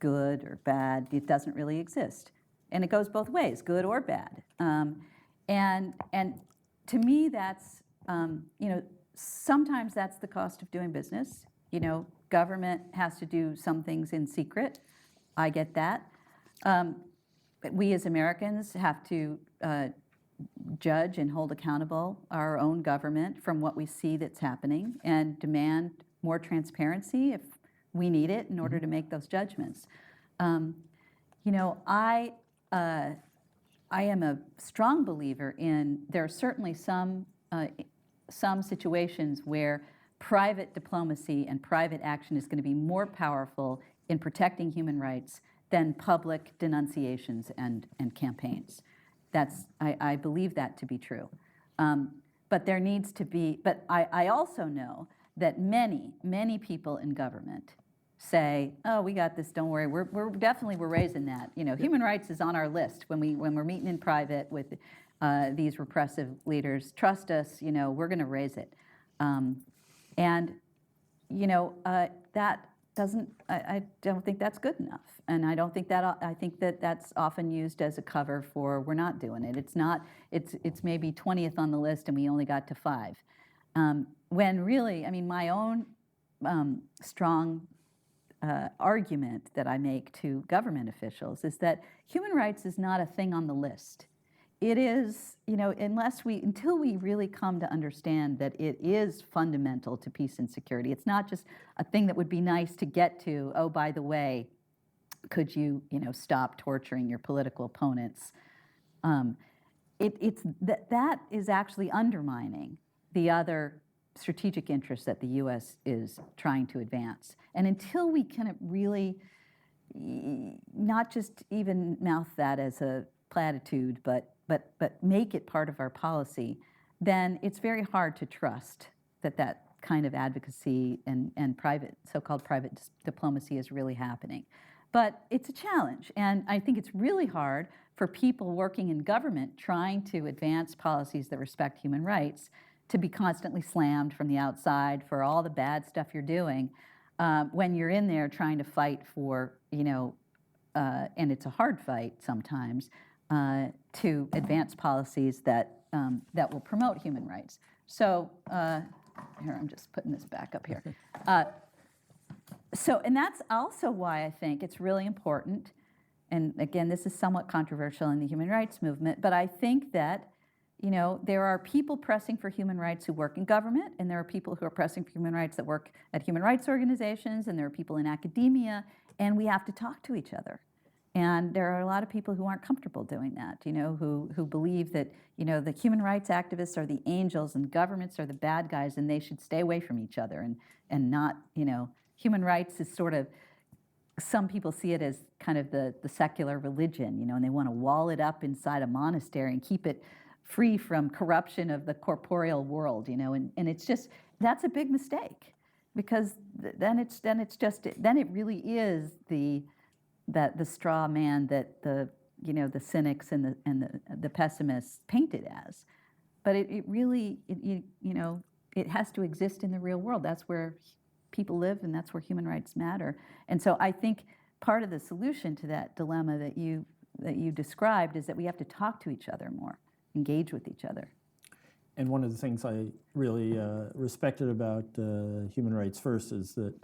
good or bad, it doesn't really exist. And it goes both ways, good or bad. And to me, that's, sometimes that's the cost of doing business. Government has to do some things in secret. I get that. We as Americans have to judge and hold accountable our own government from what we see that's happening and demand more transparency if we need it in order to make those judgments. I am a strong believer in there are certainly some situations where private diplomacy and private action is going to be more powerful in protecting human rights than public denunciations and campaigns. I believe that to be true. But there needs to be, but I also know that many people in government say, oh, we got this, don't worry, we're raising that. Human rights is on our list when we're meeting in private with these repressive leaders. Trust us, we're going to raise it. That doesn't, I don't think that's good enough. And I don't think that, I think that that's often used as a cover for we're not doing it. It's not, it's maybe 20th on the list and we only got to 5. When really, my own strong argument that I make to government officials is that human rights is not a thing on the list. It is, until we really come to understand that it is fundamental to peace and security. It's not just a thing that would be nice to get to. Oh, by the way, could you, stop torturing your political opponents? That is actually undermining the other strategic interests that the U.S. is trying to advance. And until we can really not just even mouth that as a platitude, but make it part of our policy, then it's very hard to trust that kind of advocacy and private, so-called private diplomacy is really happening. But it's a challenge, and I think it's really hard for people working in government trying to advance policies that respect human rights to be constantly slammed from the outside for all the bad stuff you're doing when you're in there trying to fight for, and it's a hard fight sometimes, to advance policies that will promote human rights. So here, I'm just putting this back up here. And that's also why I think it's really important, and again, this is somewhat controversial in the human rights movement, but I think that, there are people pressing for human rights who work in government, and there are people who are pressing for human rights that work at human rights organizations, and there are people in academia, and we have to talk to each other. And there are a lot of people who aren't comfortable doing that, who believe that, the human rights activists are the angels and governments are the bad guys, and they should stay away from each other and not, human rights is sort of, some people see it as kind of the secular religion, and they want to wall it up inside a monastery and keep it free from corruption of the corporeal world, and it's just, that's a big mistake, because then it really is the straw man that the cynics and the pessimists paint it as. But it really, it has to exist in the real world. That's where people live, and that's where human rights matter. And so I think part of the solution to that dilemma that you described is that we have to talk to each other more, engage with each other. And one of the things I really respected about Human Rights First is that,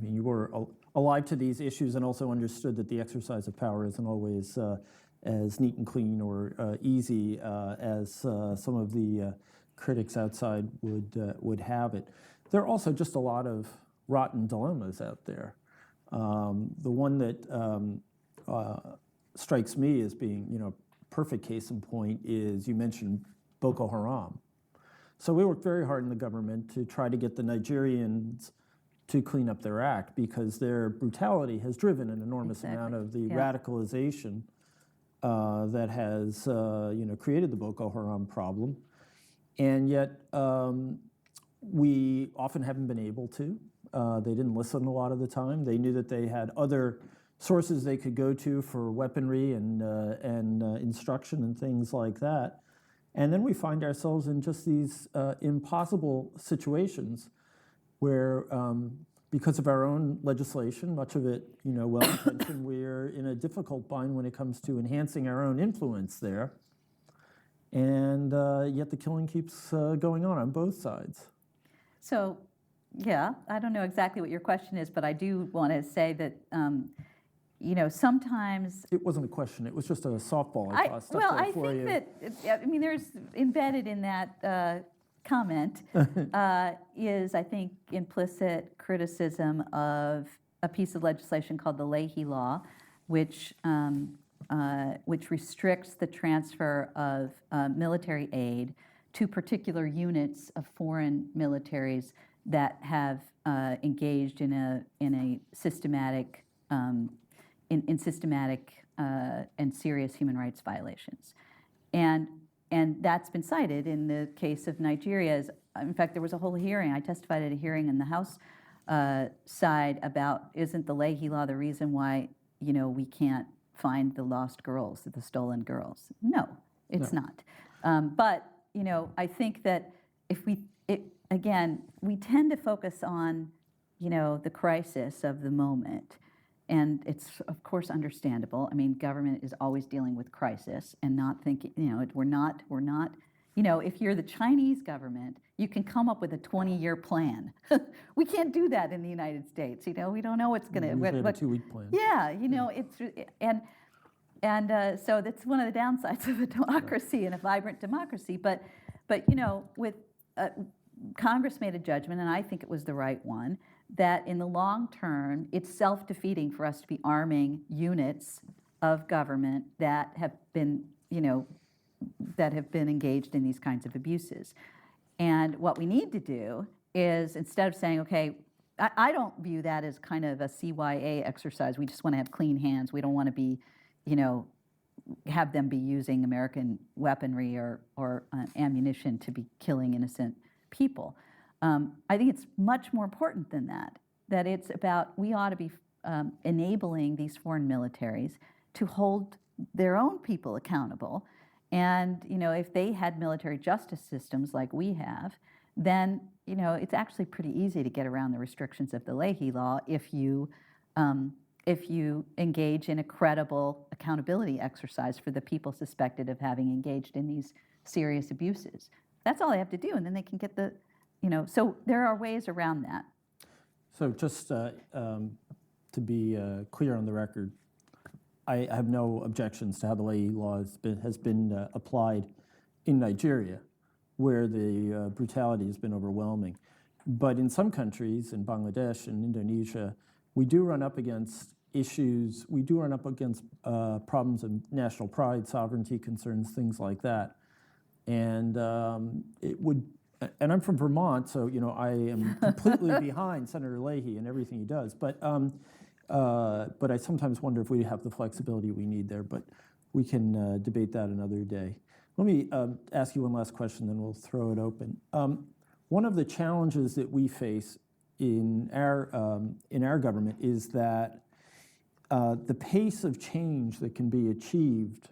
you were alive to these issues and also understood that the exercise of power isn't always as neat and clean or easy as some of the critics outside would have it. There are also just a lot of rotten dilemmas out there. The one that strikes me as being, perfect case in point is, you mentioned Boko Haram. So we worked very hard in the government to try to get the Nigerians to clean up their act, because their brutality has driven an enormous amount of the radicalization that has created the Boko Haram problem. And yet we often haven't been able to. They didn't listen a lot of the time. They knew that they had other sources they could go to for weaponry and instruction and things like that. And then we find ourselves in just these impossible situations where, because of our own legislation, much of it, well-intentioned, we're in a difficult bind when it comes to enhancing our own influence there. And yet the killing keeps going on both sides. So, yeah, I don't know exactly what your question is, but I do want to say that, sometimes... It wasn't a question. It was just a softball I tossed up there for you. I think that, there's embedded in that comment is, I think, implicit criticism of a piece of legislation called the Leahy Law, which restricts the transfer of military aid to particular units of foreign militaries that have engaged in a systematic in systematic and serious human rights violations, and that's been cited in the case of Nigeria. In fact, there was a whole hearing. I testified at a hearing in the House side about, isn't the Leahy Law the reason why we can't find the lost girls, the stolen girls? No, it's not. But I think that if we tend to focus on the crisis of the moment. And it's, of course, understandable. Government is always dealing with crisis and not thinking, we're not, if you're the Chinese government, you can come up with a 20-year plan. We can't do that in the United States. We don't know what's going to... We have a 2-week plan. Yeah, so that's one of the downsides of a democracy and a vibrant democracy. But with Congress made a judgment, and I think it was the right one, that in the long term, it's self-defeating for us to be arming units of government that have been, engaged in these kinds of abuses. And what we need to do is, instead of saying, okay, I don't view that as kind of a CYA exercise. We just want to have clean hands. We don't want to be, have them be using American weaponry or ammunition to be killing innocent people. I think it's much more important than that, that it's about, we ought to be enabling these foreign militaries to hold their own people accountable. And, if they had military justice systems like we have, then, it's actually pretty easy to get around the restrictions of the Leahy Law if you engage in a credible accountability exercise for the people suspected of having engaged in these serious abuses. That's all they have to do, and then they can get so there are ways around that. So just to be clear on the record, I have no objections to how the Leahy Law has been applied in Nigeria, where the brutality has been overwhelming. But in some countries, in Bangladesh and Indonesia, we do run up against issues, we do run up against problems of national pride, sovereignty concerns, things like that. And and I'm from Vermont, so I am completely behind Senator Leahy and everything he does. But I sometimes wonder if we have the flexibility we need there. But we can debate that another day. Let me ask you one last question, then we'll throw it open. One of the challenges that we face in our government is that the pace of change that can be achieved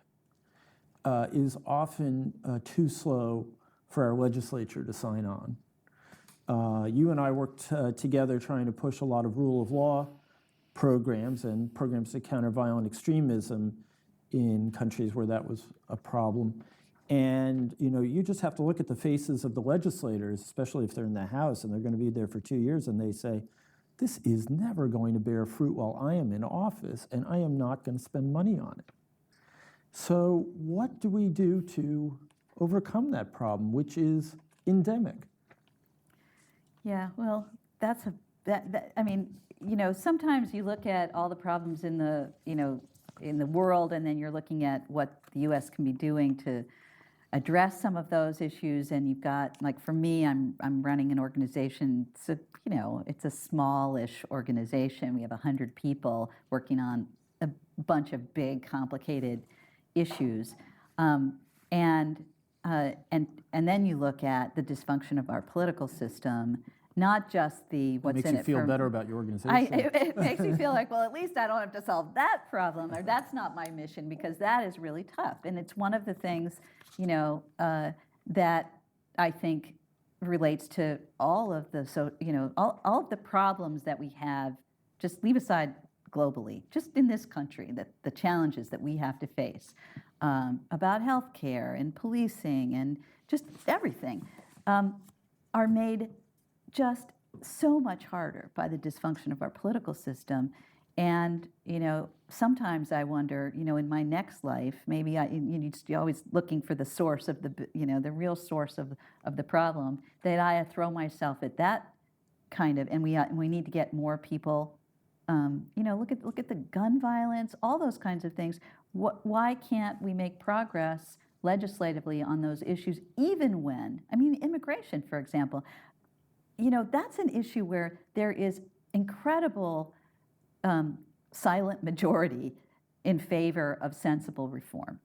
is often too slow for our legislature to sign on. You and I worked together trying to push a lot of rule of law programs and programs to counter violent extremism in countries where that was a problem. And you just have to look at the faces of the legislators, especially if they're in the House and they're going to be there for 2 years, and they say, this is never going to bear fruit while I am in office, and I am not going to spend money on it. So what do we do to overcome that problem, which is endemic? Yeah, well, sometimes you look at all the problems in the world, and then you're looking at what the U.S. can be doing to address some of those issues. And you've got, like, for me, I'm running an organization. So it's a smallish organization. We have 100 people working on a bunch of big, complicated issues, and then you look at the dysfunction of our political system. Not just the what's in it. It makes you feel better about your organization. It makes me feel like, well, at least I don't have to solve that problem, or that's not my mission, because that is really tough. And it's one of the things, that I think relates to all of the all of the problems that we have. Just leave aside globally, just in this country, that the challenges that we have to face about healthcare and policing and just everything are made just so much harder by the dysfunction of our political system. And, sometimes I wonder, in my next life, maybe you're always looking for the source of the real source of the problem, that I throw myself at that kind of, and we need to get more people, look at the gun violence, all those kinds of things. Why can't we make progress legislatively on those issues, even when, immigration, for example, that's an issue where there is incredible silent majority in favor of sensible reform.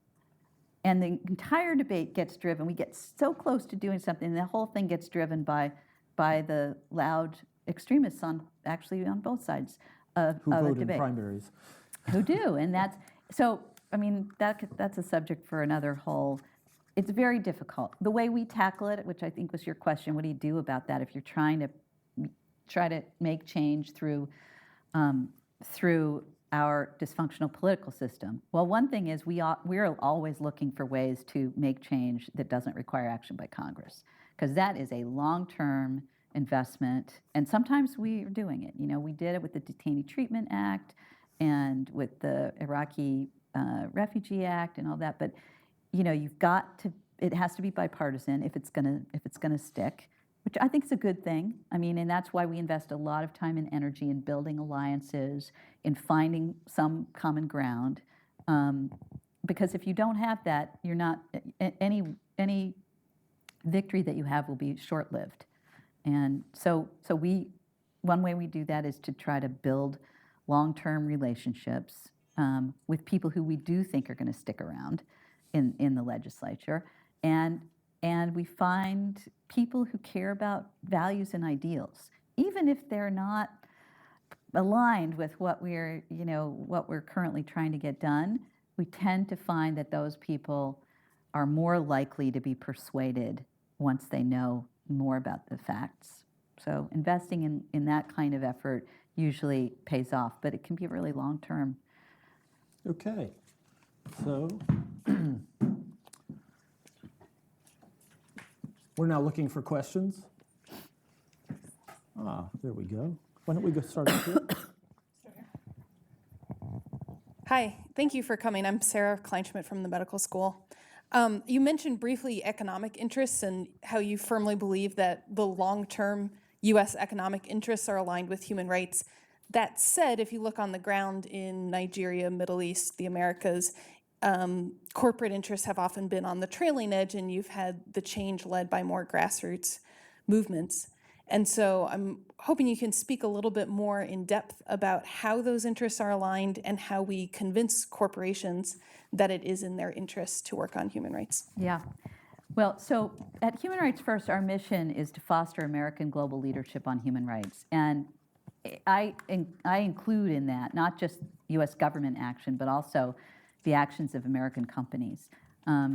And the entire debate gets driven. We get so close to doing something, and the whole thing gets driven by the loud extremists on both sides of Who a vote debate. in primaries. Who do, and that's a subject for another whole. It's very difficult. The way we tackle it, which I think was your question, what do you do about that if you're trying to make change through our dysfunctional political system? Well, one thing is we're always looking for ways to make change that doesn't require action by Congress, because that is a long-term investment, and sometimes we are doing it. We did it with the Detainee Treatment Act and with the Iraqi Refugee Act and all that, but you've got to. It has to be bipartisan if it's gonna stick, which I think is a good thing. And that's why we invest a lot of time and energy in building alliances, in finding some common ground, because if you don't have that, you're not any victory that you have will be short-lived. And so one way we do that is to try to build long-term relationships with people who we do think are going to stick around in the legislature, and we find people who care about values and ideals, even if they're not aligned with what we're currently trying to get done, we tend to find that those people are more likely to be persuaded once they know more about the facts. So investing in that kind of effort usually pays off, but it can be really long-term. Okay, so we're now looking for questions. There we go. Why don't we go start up here? Hi, thank you for coming. I'm Sarah Kleinschmidt from the medical school. You mentioned briefly economic interests and how you firmly believe that the long-term U.S. economic interests are aligned with human rights. That said, if you look on the ground in Nigeria, Middle East, the Americas, corporate interests have often been on the trailing edge, and you've had the change led by more grassroots movements. And so I'm hoping you can speak a little bit more in depth about how those interests are aligned and how we convince corporations that it is in their interest to work on human rights. Yeah. Well, so at Human Rights First, our mission is to foster American global leadership on human rights. And I include in that not just U.S. government action, but also the actions of American companies.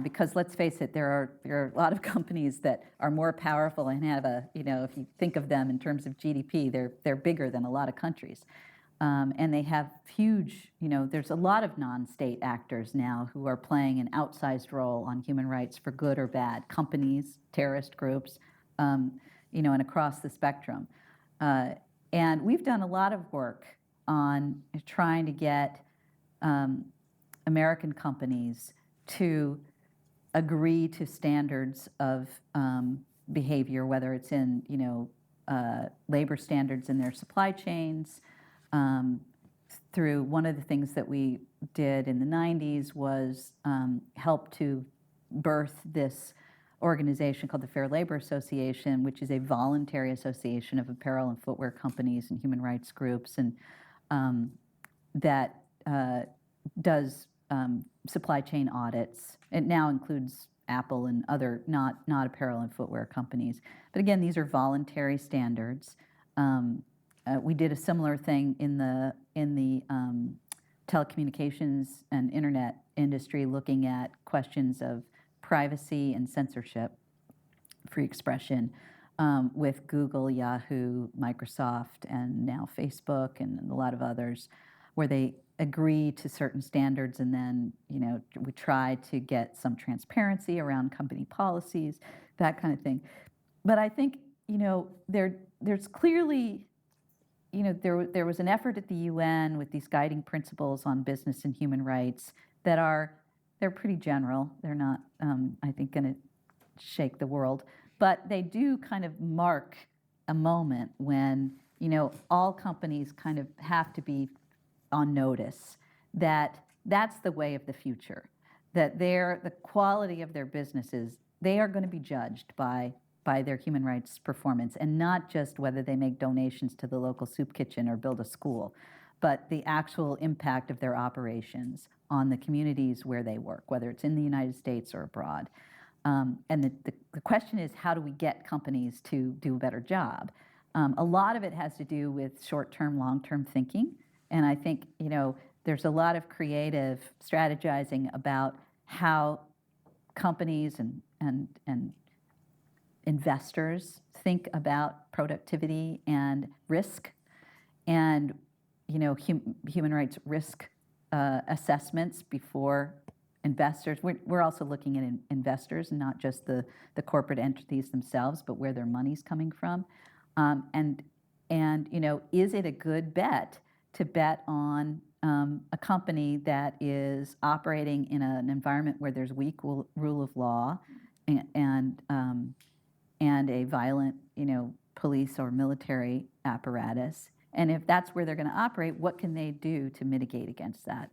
Because let's face it, there are a lot of companies that are more powerful and have if you think of them in terms of GDP, they're bigger than a lot of countries. And they have huge, there's a lot of non-state actors now who are playing an outsized role on human rights for good or bad, companies, terrorist groups, and across the spectrum. And we've done a lot of work on trying to get American companies to agree to standards of behavior, whether it's in labor standards in their supply chains. Through one of the things that we did in the 90s was help to birth this organization called the Fair Labor Association, which is a voluntary association of apparel and footwear companies and human rights groups, and that does supply chain audits. It now includes Apple and other not apparel and footwear companies. But again, these are voluntary standards. We did a similar thing in the telecommunications and internet industry, looking at questions of privacy and censorship, free expression, with Google, Yahoo, Microsoft, and now Facebook and a lot of others, where they agree to certain standards, and then we try to get some transparency around company policies, that kind of thing. But I think there's clearly there was an effort at the UN with these guiding principles on business and human rights that they're pretty general. They're not I think going to shake the world, but they do kind of mark a moment when all companies kind of have to be on notice that that's the way of the future, that the quality of their businesses, they are going to be judged by their human rights performance, and not just whether they make donations to the local soup kitchen or build a school, but the actual impact of their operations on the communities where they work, whether it's in the United States or abroad. And the question is, how do we get companies to do a better job? A lot of it has to do with short-term, long-term thinking. And I think, there's a lot of creative strategizing about how companies and investors think about productivity and risk, and human rights risk assessments before investors. We're also looking at investors, and not just the corporate entities themselves, but where their money's coming from. And is it a good bet to bet on a company that is operating in an environment where there's weak rule of law and a violent, police or military apparatus? And if that's where they're going to operate, what can they do to mitigate against that?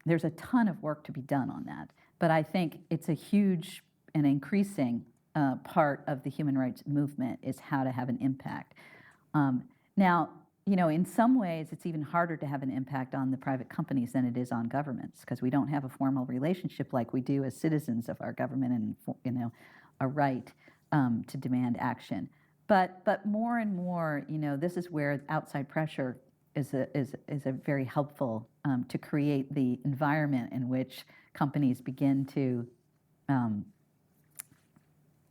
There's a ton of work to be done on that. But I think it's a huge and increasing part of the human rights movement is how to have an impact. Now, in some ways, it's even harder to have an impact on the private companies than it is on governments, because we don't have a formal relationship like we do as citizens of our government, and a right to demand action. But more and more, this is where outside pressure is a very helpful to create the environment in which companies begin to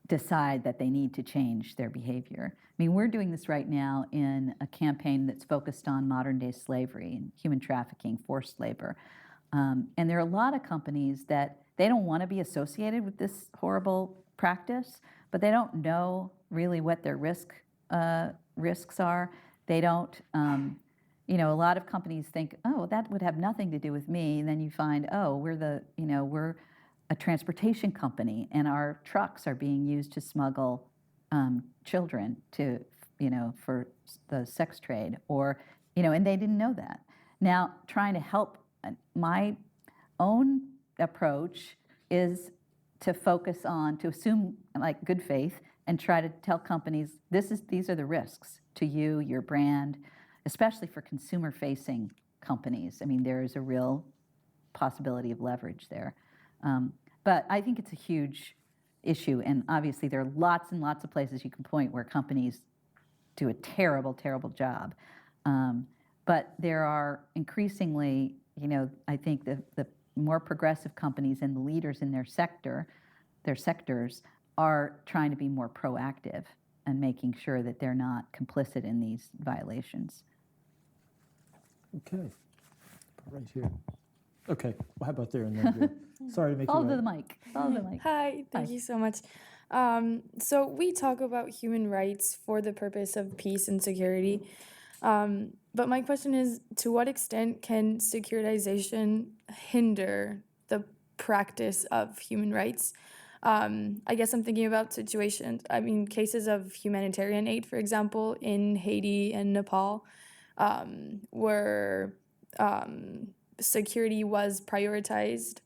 decide that they need to change their behavior. I mean, we're doing this right now in a campaign that's focused on modern-day slavery and human trafficking, forced labor. And there are a lot of companies that they don't want to be associated with this horrible practice, but they don't know really what their risks are. They don't, a lot of companies think, oh, that would have nothing to do with me. And then you find, oh, we're a transportation company, and our trucks are being used to smuggle children to, for the sex trade, or, and they didn't know that. Now, trying to help, my own approach is to focus on, to assume like good faith, and try to tell companies these are the risks to you, your brand, especially for consumer-facing companies. I mean, there is a real possibility of leverage there. But I think it's a huge issue, and obviously there are lots and lots of places you can point where companies do a terrible, terrible job. But there are increasingly, I think the more progressive companies and the leaders in their sectors are trying to be more proactive and making sure that they're not complicit in these violations. Okay, right here. Okay, well, how about there and then here? Sorry to make Follow you the mic. Follow the mic. Hi, thank you so much. So we talk about human rights for the purpose of peace and security. But my question is, to what extent can securitization hinder the practice of human rights? I guess I'm thinking about cases of humanitarian aid, for example, in Haiti and Nepal, where security was prioritized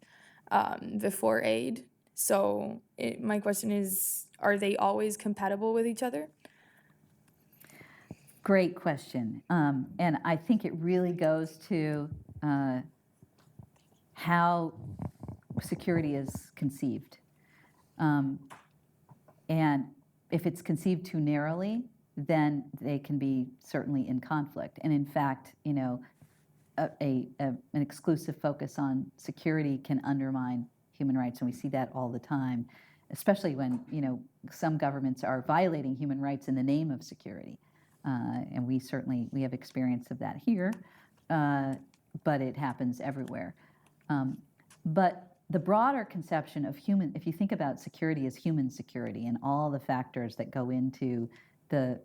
before aid. So my question is, are they always compatible with each other? Great question. And I think it really goes to how security is conceived. And if it's conceived too narrowly, then they can be certainly in conflict. And in fact, an exclusive focus on security can undermine human rights, and we see that all the time, especially when some governments are violating human rights in the name of security. And we have experience of that here, but it happens everywhere. But the broader conception of if you think about security as human security and all the factors that go into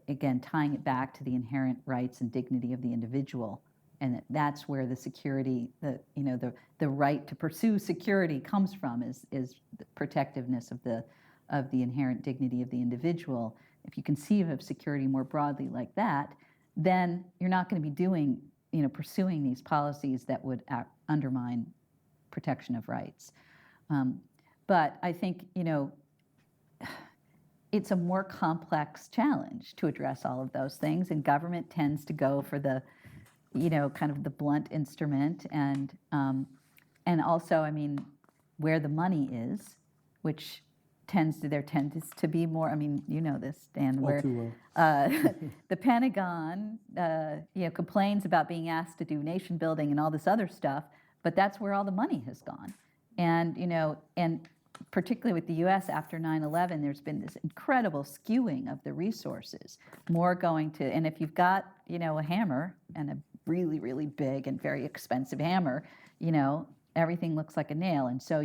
again, tying it back to the inherent rights and dignity of the individual, and that's where the security, the right to pursue security comes from, is the protectiveness of the inherent dignity of the individual. If you conceive of security more broadly like that, then you're not going to be pursuing these policies that would undermine protection of rights. But I think, it's a more complex challenge to address all of those things, and government tends to go for the, kind of the blunt instrument, and also, where the money is, which tends to be more, this, Dan, where the Pentagon, complains about being asked to do nation building and all this other stuff, but that's where all the money has gone. And, and particularly with the U.S. after 9/11, there's been this incredible skewing of the resources, more going to, and if you've got, a hammer, and a really, really big and very expensive hammer, everything looks like a nail. And so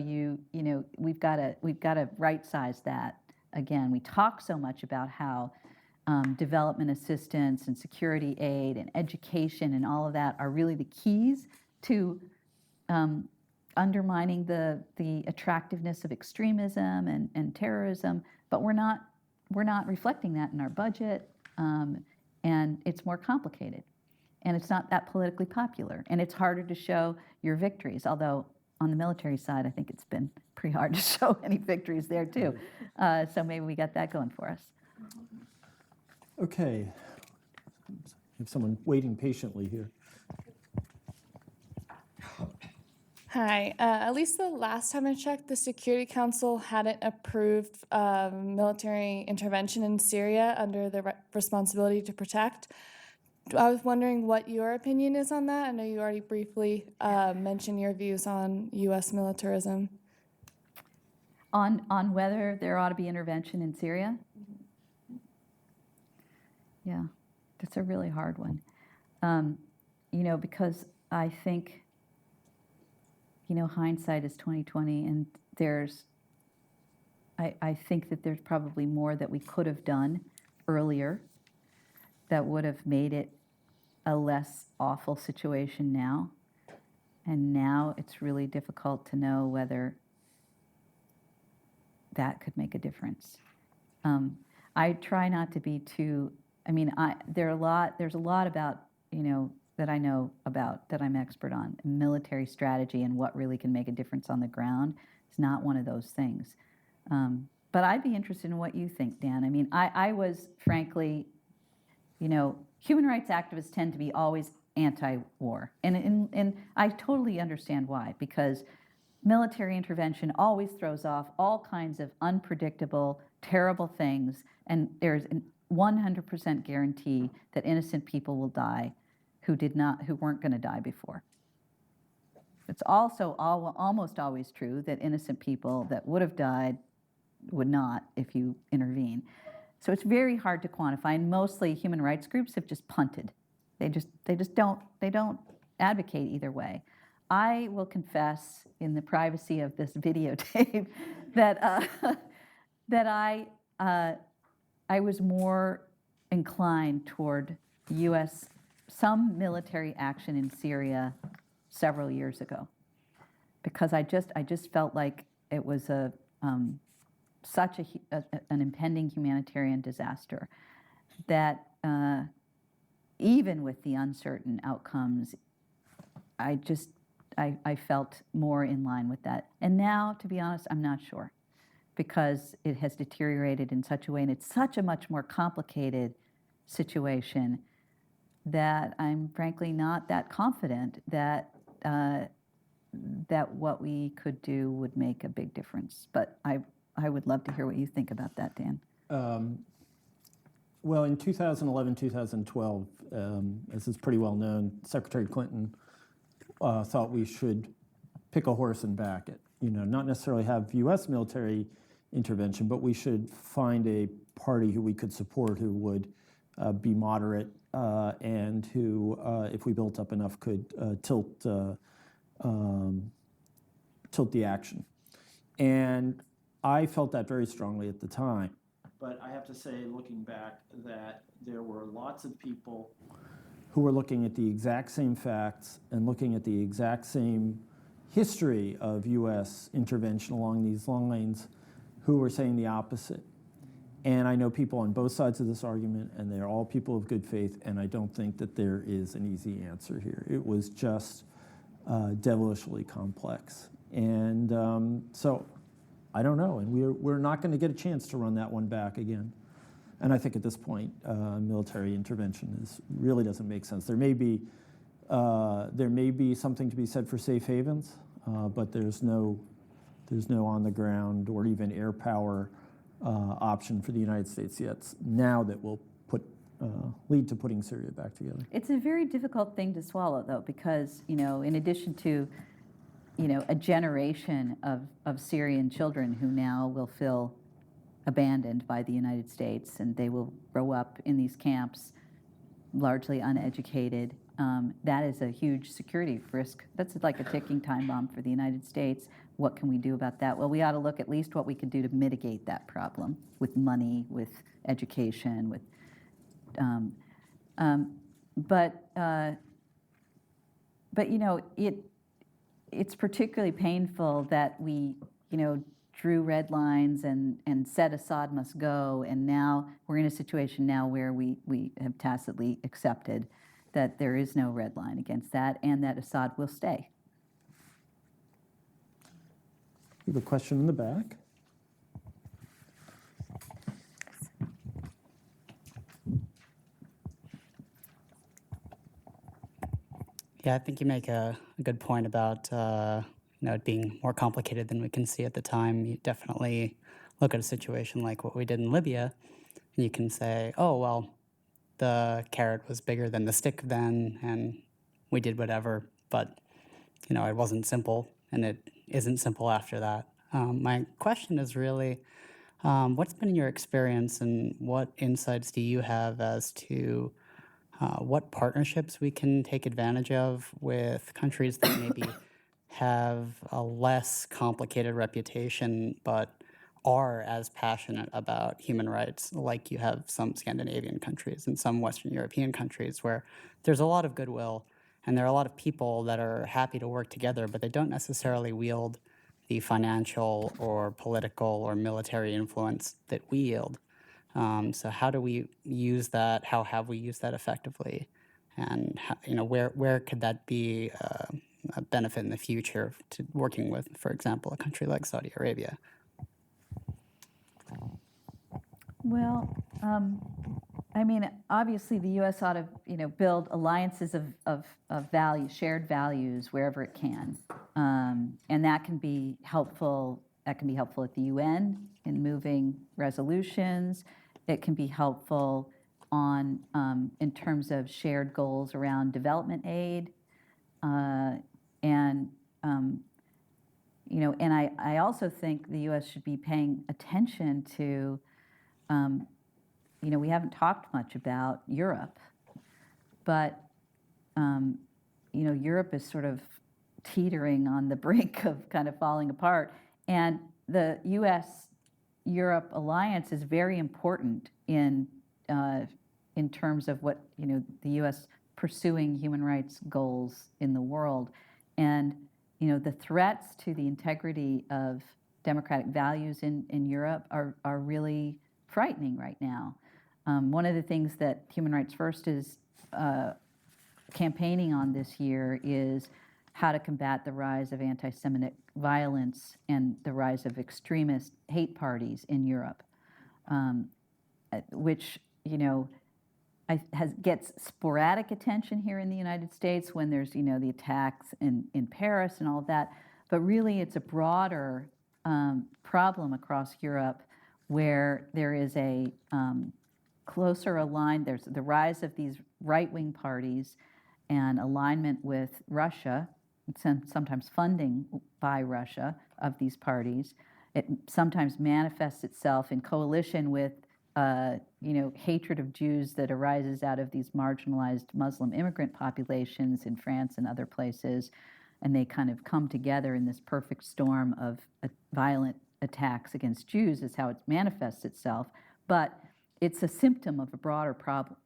we've got to right-size that. Again, we talk so much about how development assistance and security aid and education and all of that are really the keys to undermining the attractiveness of extremism and terrorism, but we're not reflecting that in our budget, and it's more complicated, and it's not that politically popular, and it's harder to show your victories, although on the military side I think it's been pretty hard to show any victories there too. So maybe we got that going for us. Okay, we have someone waiting patiently here. Hi, Elisa, last time I checked, the Security Council hadn't approved military intervention in Syria under the responsibility to protect. I was wondering what your opinion is on that. I know you already briefly mentioned your views on U.S. militarism. On whether there ought to be intervention in Syria? Yeah, that's a really hard one. Because I think, hindsight is 20/20, and I think that there's probably more that we could have done earlier that would have made it a less awful situation now. And now it's really difficult to know whether that could make a difference. I try not to be too, there's a lot about, that I know about, that I'm expert on. Military strategy and what really can make a difference on the ground is not one of those things. But I'd be interested in what you think, Dan. I was, frankly, human rights activists tend to be always anti-war. And I totally understand why, because military intervention always throws off all kinds of unpredictable, terrible things, and there's a 100% guarantee that innocent people will die who weren't going to die before. It's also almost always true that innocent people that would have died would not if you intervene. So it's very hard to quantify, and mostly human rights groups have just punted. They don't advocate either way. I will confess in the privacy of this videotape that that I was more inclined toward some military action in Syria several years ago, because I just felt like it was such an impending humanitarian disaster that even with the uncertain outcomes, I felt more in line with that. And now, to be honest, I'm not sure, because it has deteriorated in such a way, and it's such a much more complicated situation that I'm frankly not that confident that what we could do would make a big difference. But I would love to hear what you think about that, Dan. Well, in 2011, 2012, as is pretty well known, Secretary Clinton thought we should pick a horse and back it. Not necessarily have U.S. military intervention, but we should find a party who we could support, who would be moderate, and who, if we built up enough, could tilt the action. And I felt that very strongly at the time. But I have to say, looking back, that there were lots of people who were looking at the exact same facts and looking at the exact same history of U.S. intervention along these lines who were saying the opposite. And I know people on both sides of this argument, and they're all people of good faith, and I don't think that there is an easy answer here. It was just devilishly complex. And so I don't know, and we're not going to get a chance to run that one back again. And I think at this point, military intervention really doesn't make sense. There may be something to be said for safe havens, but there's no on the ground or even air power option for the United States yet now that will lead to putting Syria back together. It's a very difficult thing to swallow, though, because in addition to a generation of Syrian children who now will feel abandoned by the United States, and they will grow up in these camps largely uneducated. That is a huge security risk. That's like a ticking time bomb for the United States. What can we do about that? Well, we ought to look at least what we could do to mitigate that problem with money, with education, with. It's particularly painful that we, drew red lines and said Assad must go, and now we're in a situation now where we have tacitly accepted that there is no red line against that, and that Assad will stay. We have a question in the back. Yeah, I think you make a good point about it being more complicated than we can see at the time. You definitely look at a situation like what we did in Libya, and you can say, oh, well, the carrot was bigger than the stick then, and we did whatever. But it wasn't simple, and it isn't simple after that. My question is really, what's been your experience, and what insights do you have as to what partnerships we can take advantage of with countries that maybe have a less complicated reputation but are as passionate about human rights, like you have some Scandinavian countries and some Western European countries where there's a lot of goodwill and there are a lot of people that are happy to work together, but they don't necessarily wield the financial or political or military influence that we yield. So how do we use that? How have we used that effectively? And where could that be a benefit in the future to working with, for example, a country like Saudi Arabia? Well, obviously the U.S. ought to, build alliances of values, shared values, wherever it can, and that can be helpful. That can be helpful at the UN in moving resolutions. It can be helpful in terms of shared goals around development aid, and I also think the U.S. should be paying attention to. We haven't talked much about Europe, but Europe is sort of teetering on the brink of kind of falling apart, and the U.S.-Europe alliance is very important in terms of what the U.S. pursuing human rights goals in the world, and the threats to the integrity of democratic values in Europe are really frightening right now. One of the things that Human Rights First is campaigning on this year is how to combat the rise of anti-Semitic violence and the rise of extremist hate parties in Europe, which gets sporadic attention here in the United States when there's the attacks in Paris and all of that, but really it's a broader problem across Europe where there is a closer aligned, there's the rise of these right-wing parties and alignment with Russia, sometimes funding by Russia of these parties. It sometimes manifests itself in coalition with hatred of Jews that arises out of these marginalized Muslim immigrant populations in France and other places, and they kind of come together in this perfect storm of violent attacks against Jews is how it manifests itself, but it's a symptom of a broader problem,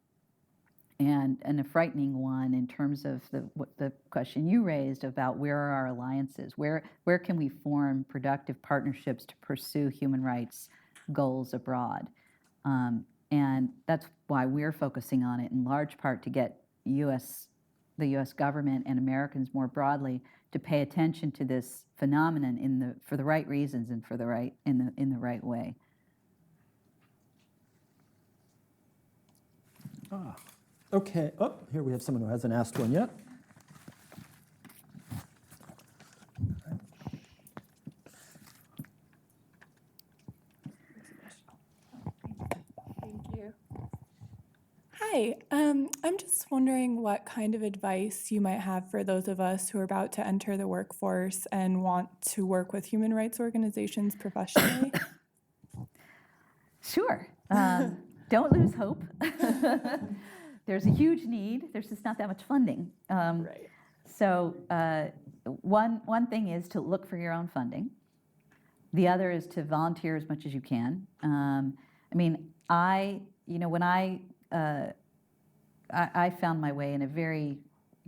and a frightening one in terms of the question you raised about where are our alliances, where can we form productive partnerships to pursue human rights goals abroad, and that's why we're focusing on it in large part to get the U.S. government and Americans more broadly to pay attention to this phenomenon for the right reasons and for the right in the right way. Okay. Oh, here we have someone who hasn't asked one yet. Thank you. Hi, I'm just wondering what kind of advice you might have for those of us who are about to enter the workforce and want to work with human rights organizations professionally. Sure. Don't lose hope. There's a huge need. There's just not that much funding. Right. So one thing is to look for your own funding. The other is to volunteer as much as you can. When I found my way in a very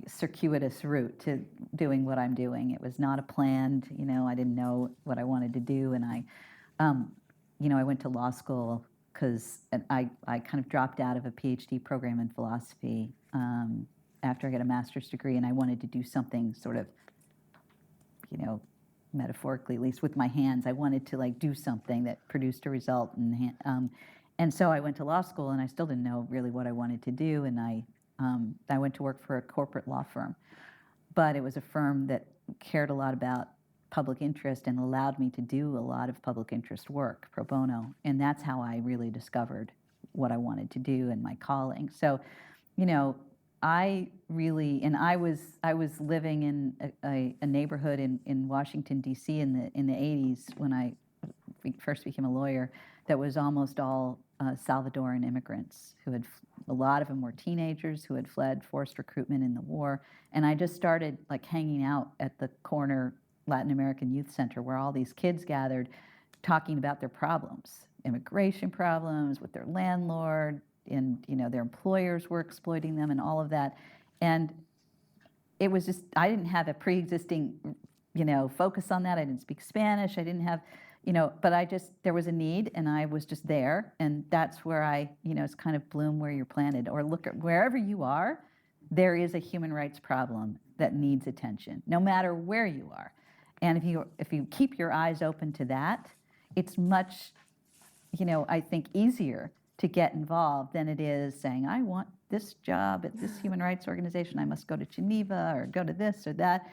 circuitous route to doing what I'm doing. It was not a planned, I didn't know what I wanted to do, and I went to law school because I kind of dropped out of a PhD program in philosophy after I got a master's degree, and I wanted to do something sort of, metaphorically, at least with my hands. I wanted to do something that produced a result, and so I went to law school, and I still didn't know really what I wanted to do, and I went to work for a corporate law firm, but it was a firm that cared a lot about public interest and allowed me to do a lot of public interest work pro bono, and that's how I really discovered what I wanted to do and my calling. So, you know, I really, and I was living in a neighborhood in Washington D.C. in the 80s when I first became a lawyer, that was almost all Salvadoran immigrants who had, a lot of them were teenagers who had fled forced recruitment in the war. And I just started like hanging out at the corner Latin American Youth Center where all these kids gathered talking about their problems, immigration problems with their landlord, and you know their employers were exploiting them and all of that. And it was just, I didn't have a pre-existing, you know, focus on that. I didn't speak Spanish. I didn't have, you know, but there was a need and I was just there. And that's where it's kind of bloom where you're planted, or look at wherever you are, there is a human rights problem that needs attention, no matter where you are. And if you keep your eyes open to that, it's much, I think, easier to get involved than it is saying, I want this job at this human rights organization, I must go to Geneva or go to this or that.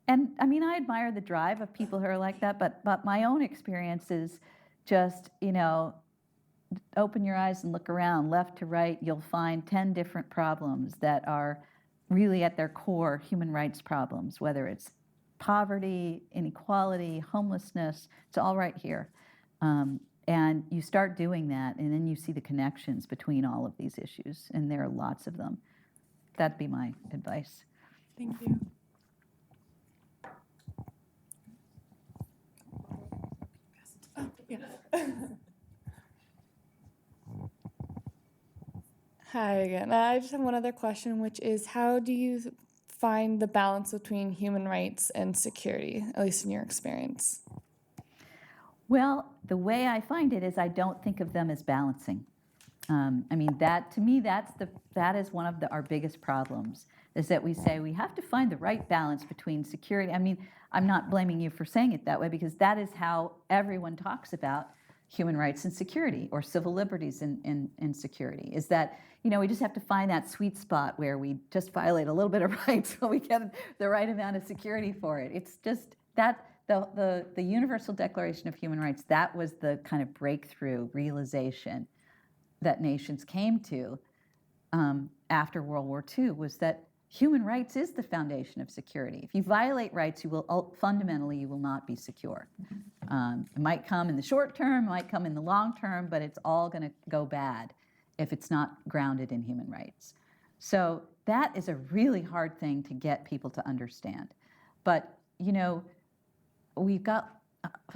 And I mean, I admire the drive of people who are like that, but my own experience is just, open your eyes and look around, left to right, you'll find 10 different problems that are really at their core human rights problems, whether it's poverty, inequality, homelessness, it's all right here. And you start doing that, and then you see the connections between all of these issues, and there are lots of them. That'd be my advice. Thank you. Oh, yeah. Hi again. I just have one other question, which is how do you find the balance between human rights and security, at least in your experience? Well, the way I find it is I don't think of them as balancing. I mean, to me, that is one of our biggest problems, is that we say we have to find the right balance between security. I mean, I'm not blaming you for saying it that way, because that is how everyone talks about human rights and security, or civil liberties and security, is that, we just have to find that sweet spot where we just violate a little bit of rights so we get the right amount of security for it. It's just that the Universal Declaration of Human Rights, that was the kind of breakthrough realization that nations came to after World War II, was that human rights is the foundation of security. If you violate rights, you will not be secure. It might come in the short term, might come in the long term, but it's all going to go bad if it's not grounded in human rights. So that is a really hard thing to get people to understand. But, we've got,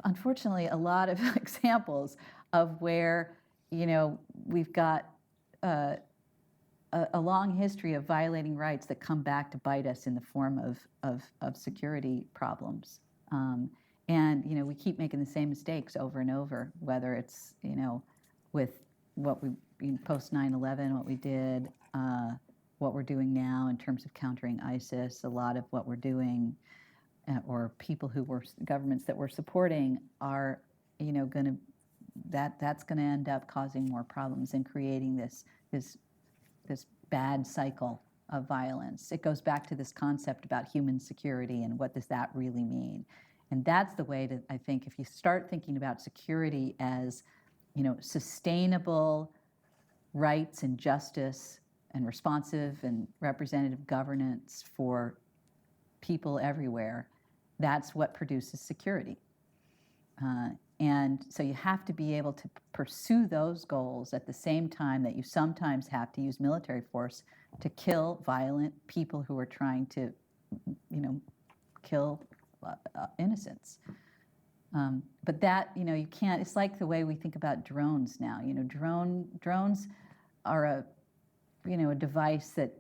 unfortunately, a lot of examples of where, we've got a long history of violating rights that come back to bite us in the form of security problems. And, we keep making the same mistakes over and over, whether it's, with what we, post 9/11, what we did, what we're doing now in terms of countering ISIS, a lot of what we're doing, or people who were, governments that we're supporting are, that's going to end up causing more problems and creating this bad cycle of violence. It goes back to this concept about human security and what does that really mean. And that's the way to, I think, if you start thinking about security as, sustainable rights and justice and responsive and representative governance for people everywhere, that's what produces security. And so you have to be able to pursue those goals at the same time that you sometimes have to use military force to kill violent people who are trying to, kill innocents. But that, you can't, it's like the way we think about drones now. Drones are a device that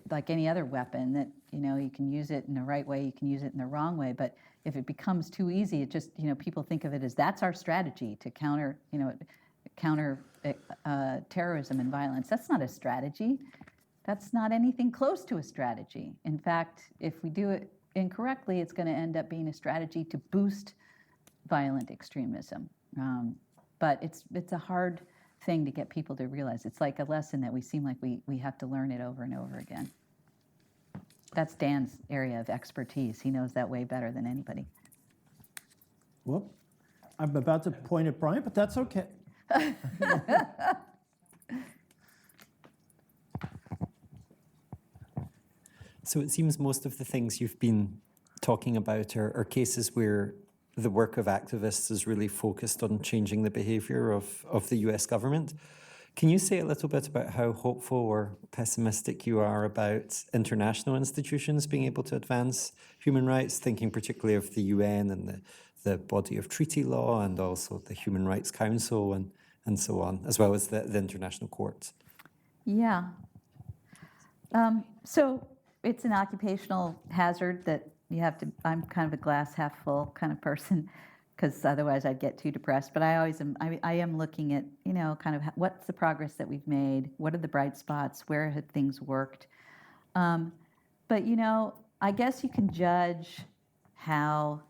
like any other weapon that, you can use it in the right way, you can use it in the wrong way. But if it becomes too easy, it just, people think of it as that's our strategy to counter terrorism and violence. That's not a strategy. That's not anything close to a strategy. In fact, if we do it incorrectly, it's going to end up being a strategy to boost violent extremism. But it's a hard thing to get people to realize. It's like a lesson that we seem like we have to learn it over and over again. That's Dan's area of expertise. He knows that way better than anybody. Whoop. I'm about to point at Brian, but that's okay. So it seems most of the things you've been talking about are cases where the work of activists is really focused on changing the behavior of the US government. Can you say a little bit about how hopeful or pessimistic you are about international institutions being able to advance human rights, thinking particularly of the UN and the body of treaty law and also the Human Rights Council and so on, as well as the international courts? Yeah. So it's an occupational hazard that you have to, I'm kind of a glass half full kind of person, because otherwise I'd get too depressed. But I always am, I am looking at, kind of what's the progress that we've made? What are the bright spots? Where have things worked? But, I guess you can judge how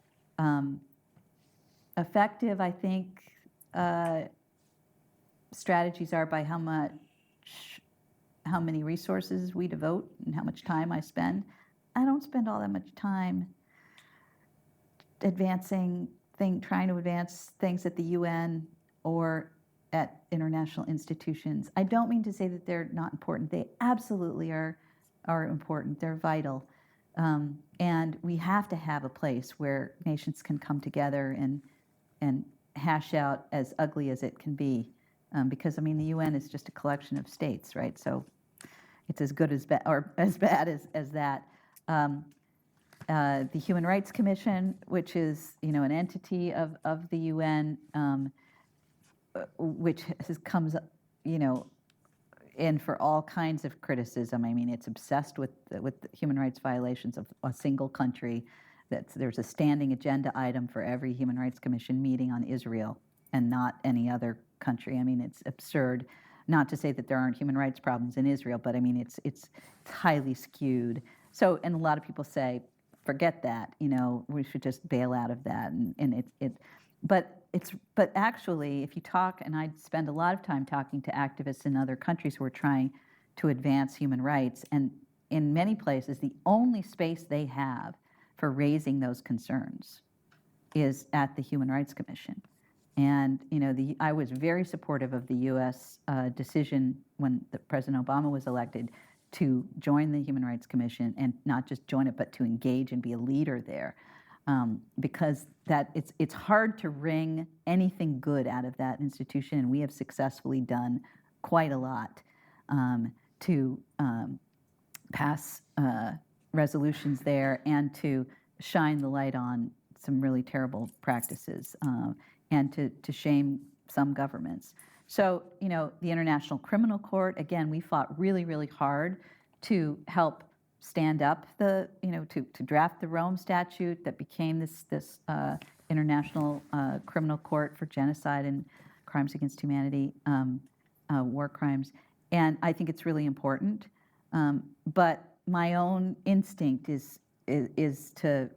effective, I think, strategies are by how many resources we devote and how much time I spend. I don't spend all that much time trying to advance things at the UN or at international institutions. I don't mean to say that they're not important. They absolutely are important. They're vital. And we have to have a place where nations can come together and hash out as ugly as it can be. Because, the UN is just a collection of states, right? So it's as good as or as bad as that. The Human Rights Commission, which is, an entity of the UN, which comes, in for all kinds of criticism. It's obsessed with human rights violations of a single country. There's a standing agenda item for every Human Rights Commission meeting on Israel and not any other country. It's absurd. Not to say that there aren't human rights problems in Israel, but it's highly skewed. So, and a lot of people say, forget that. We should just bail out of that. But actually, if you talk, and I spend a lot of time talking to activists in other countries who are trying to advance human rights, and in many places, the only space they have for raising those concerns is at the Human Rights Commission. And I was very supportive of the U.S. Decision when President Obama was elected to join the Human Rights Commission, and not just join it, but to engage and be a leader there, because it's hard to wring anything good out of that institution, and we have successfully done quite a lot to pass resolutions there and to shine the light on some really terrible practices. And to shame some governments. So, the International Criminal Court, again, we fought really, really hard to help stand up to draft the Rome Statute that became this International Criminal Court for genocide and crimes against humanity, war crimes. And I think it's really important. But my own instinct is to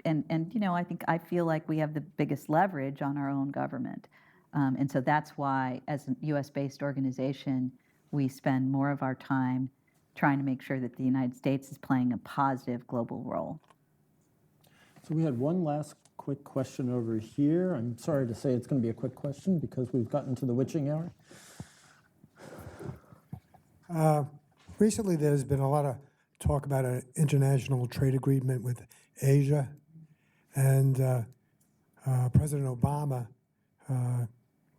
I feel like we have the biggest leverage on our own government. And so that's why, as a US-based organization, we spend more of our time trying to make sure that the United States is playing a positive global role. So we had one last quick question over here. I'm sorry to say it's going to be a quick question because we've gotten to the witching hour. Recently, there's been a lot of talk about an international trade agreement with Asia. And President Obama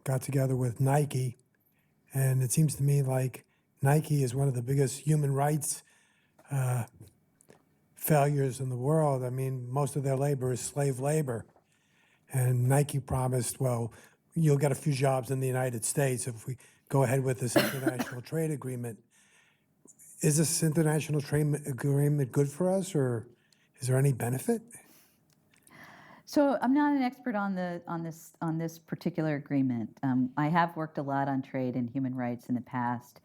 got together with Nike, and it seems to me like Nike is one of the biggest human rights failures in the world. Most of their labor is slave labor. And Nike promised, well, you'll get a few jobs in the United States if we go ahead with this international trade agreement. Is this international trade agreement good for us, or is there any benefit? So I'm not an expert on this particular agreement. I have worked a lot on trade and human rights in the past,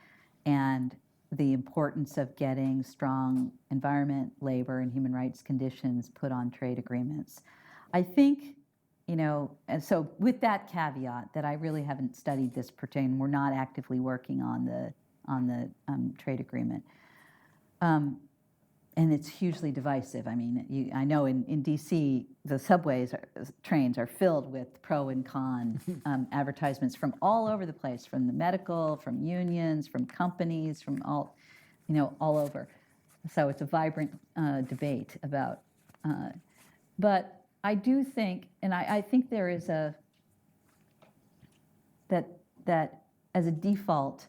and the importance of getting strong environment, labor, and human rights conditions put on trade agreements. I think, and so with that caveat that I really haven't studied this pertain, we're not actively working on the trade agreement. And it's hugely divisive. I know in D.C., the trains are filled with pro and con advertisements from all over the place, from the medical, from unions, from companies, from all over. So it's a vibrant debate about, but I do think, and I think there is that as a default,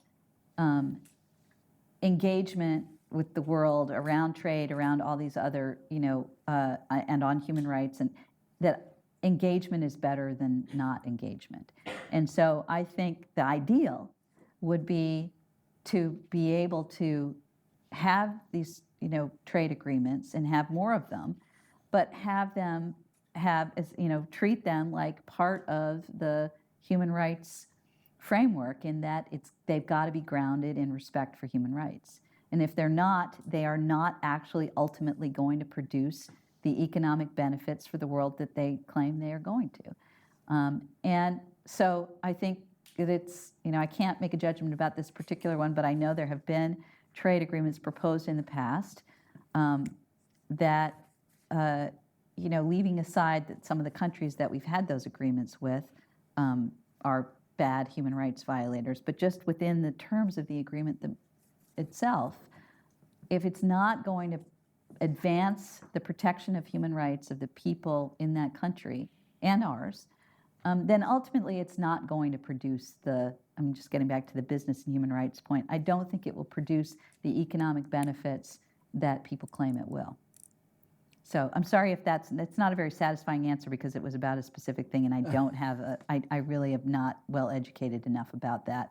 engagement with the world around trade, around all these other, and on human rights, and that engagement is better than not engagement. And so I think the ideal would be to be able to have these, trade agreements and have more of them, but treat them like part of the human rights framework, in that they've got to be grounded in respect for human rights. And if they're not, they are not actually ultimately going to produce the economic benefits for the world that they claim they are going to. And so I think that it's, I can't make a judgment about this particular one, but I know there have been trade agreements proposed in the past that, leaving aside that some of the countries that we've had those agreements with are bad human rights violators, but just within the terms of the agreement itself, if it's not going to advance the protection of human rights of the people in that country and ours, then ultimately it's not going to produce I'm just getting back to the business and human rights point, I don't think it will produce the economic benefits that people claim it will. So I'm sorry if that's not a very satisfying answer, because it was about a specific thing, and I don't have I really am not well educated enough about that,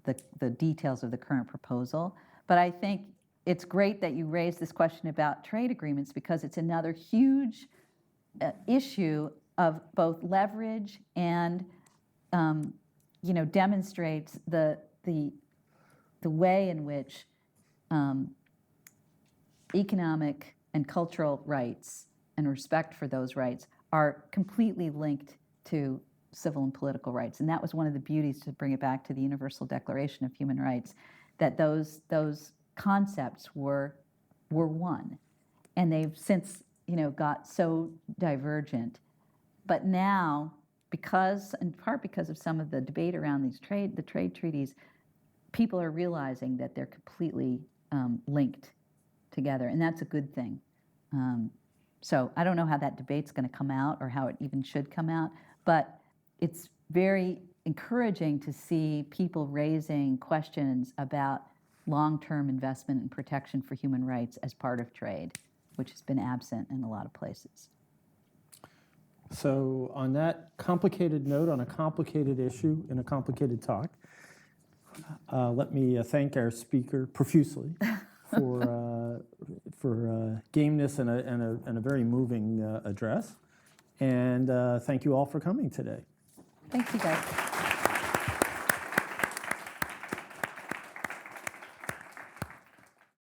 the details of the current proposal. But I think it's great that you raised this question about trade agreements, because it's another huge issue of both leverage and demonstrates the way in which economic and cultural rights and respect for those rights are completely linked to civil and political rights. And that was one of the beauties, to bring it back to the Universal Declaration of Human Rights, that those concepts were one. And they've since got so divergent. But now, in part because of some of the debate around the trade treaties, people are realizing that they're completely linked together, and that's a good thing. So I don't know how that debate's going to come out, or how it even should come out, but it's very encouraging to see people raising questions about long-term investment and protection for human rights as part of trade, which has been absent in a lot of places. So on that complicated note, on a complicated issue, in a complicated talk, let me thank our speaker profusely for gameness and a very moving address. And thank you all for coming today. Thank you, guys.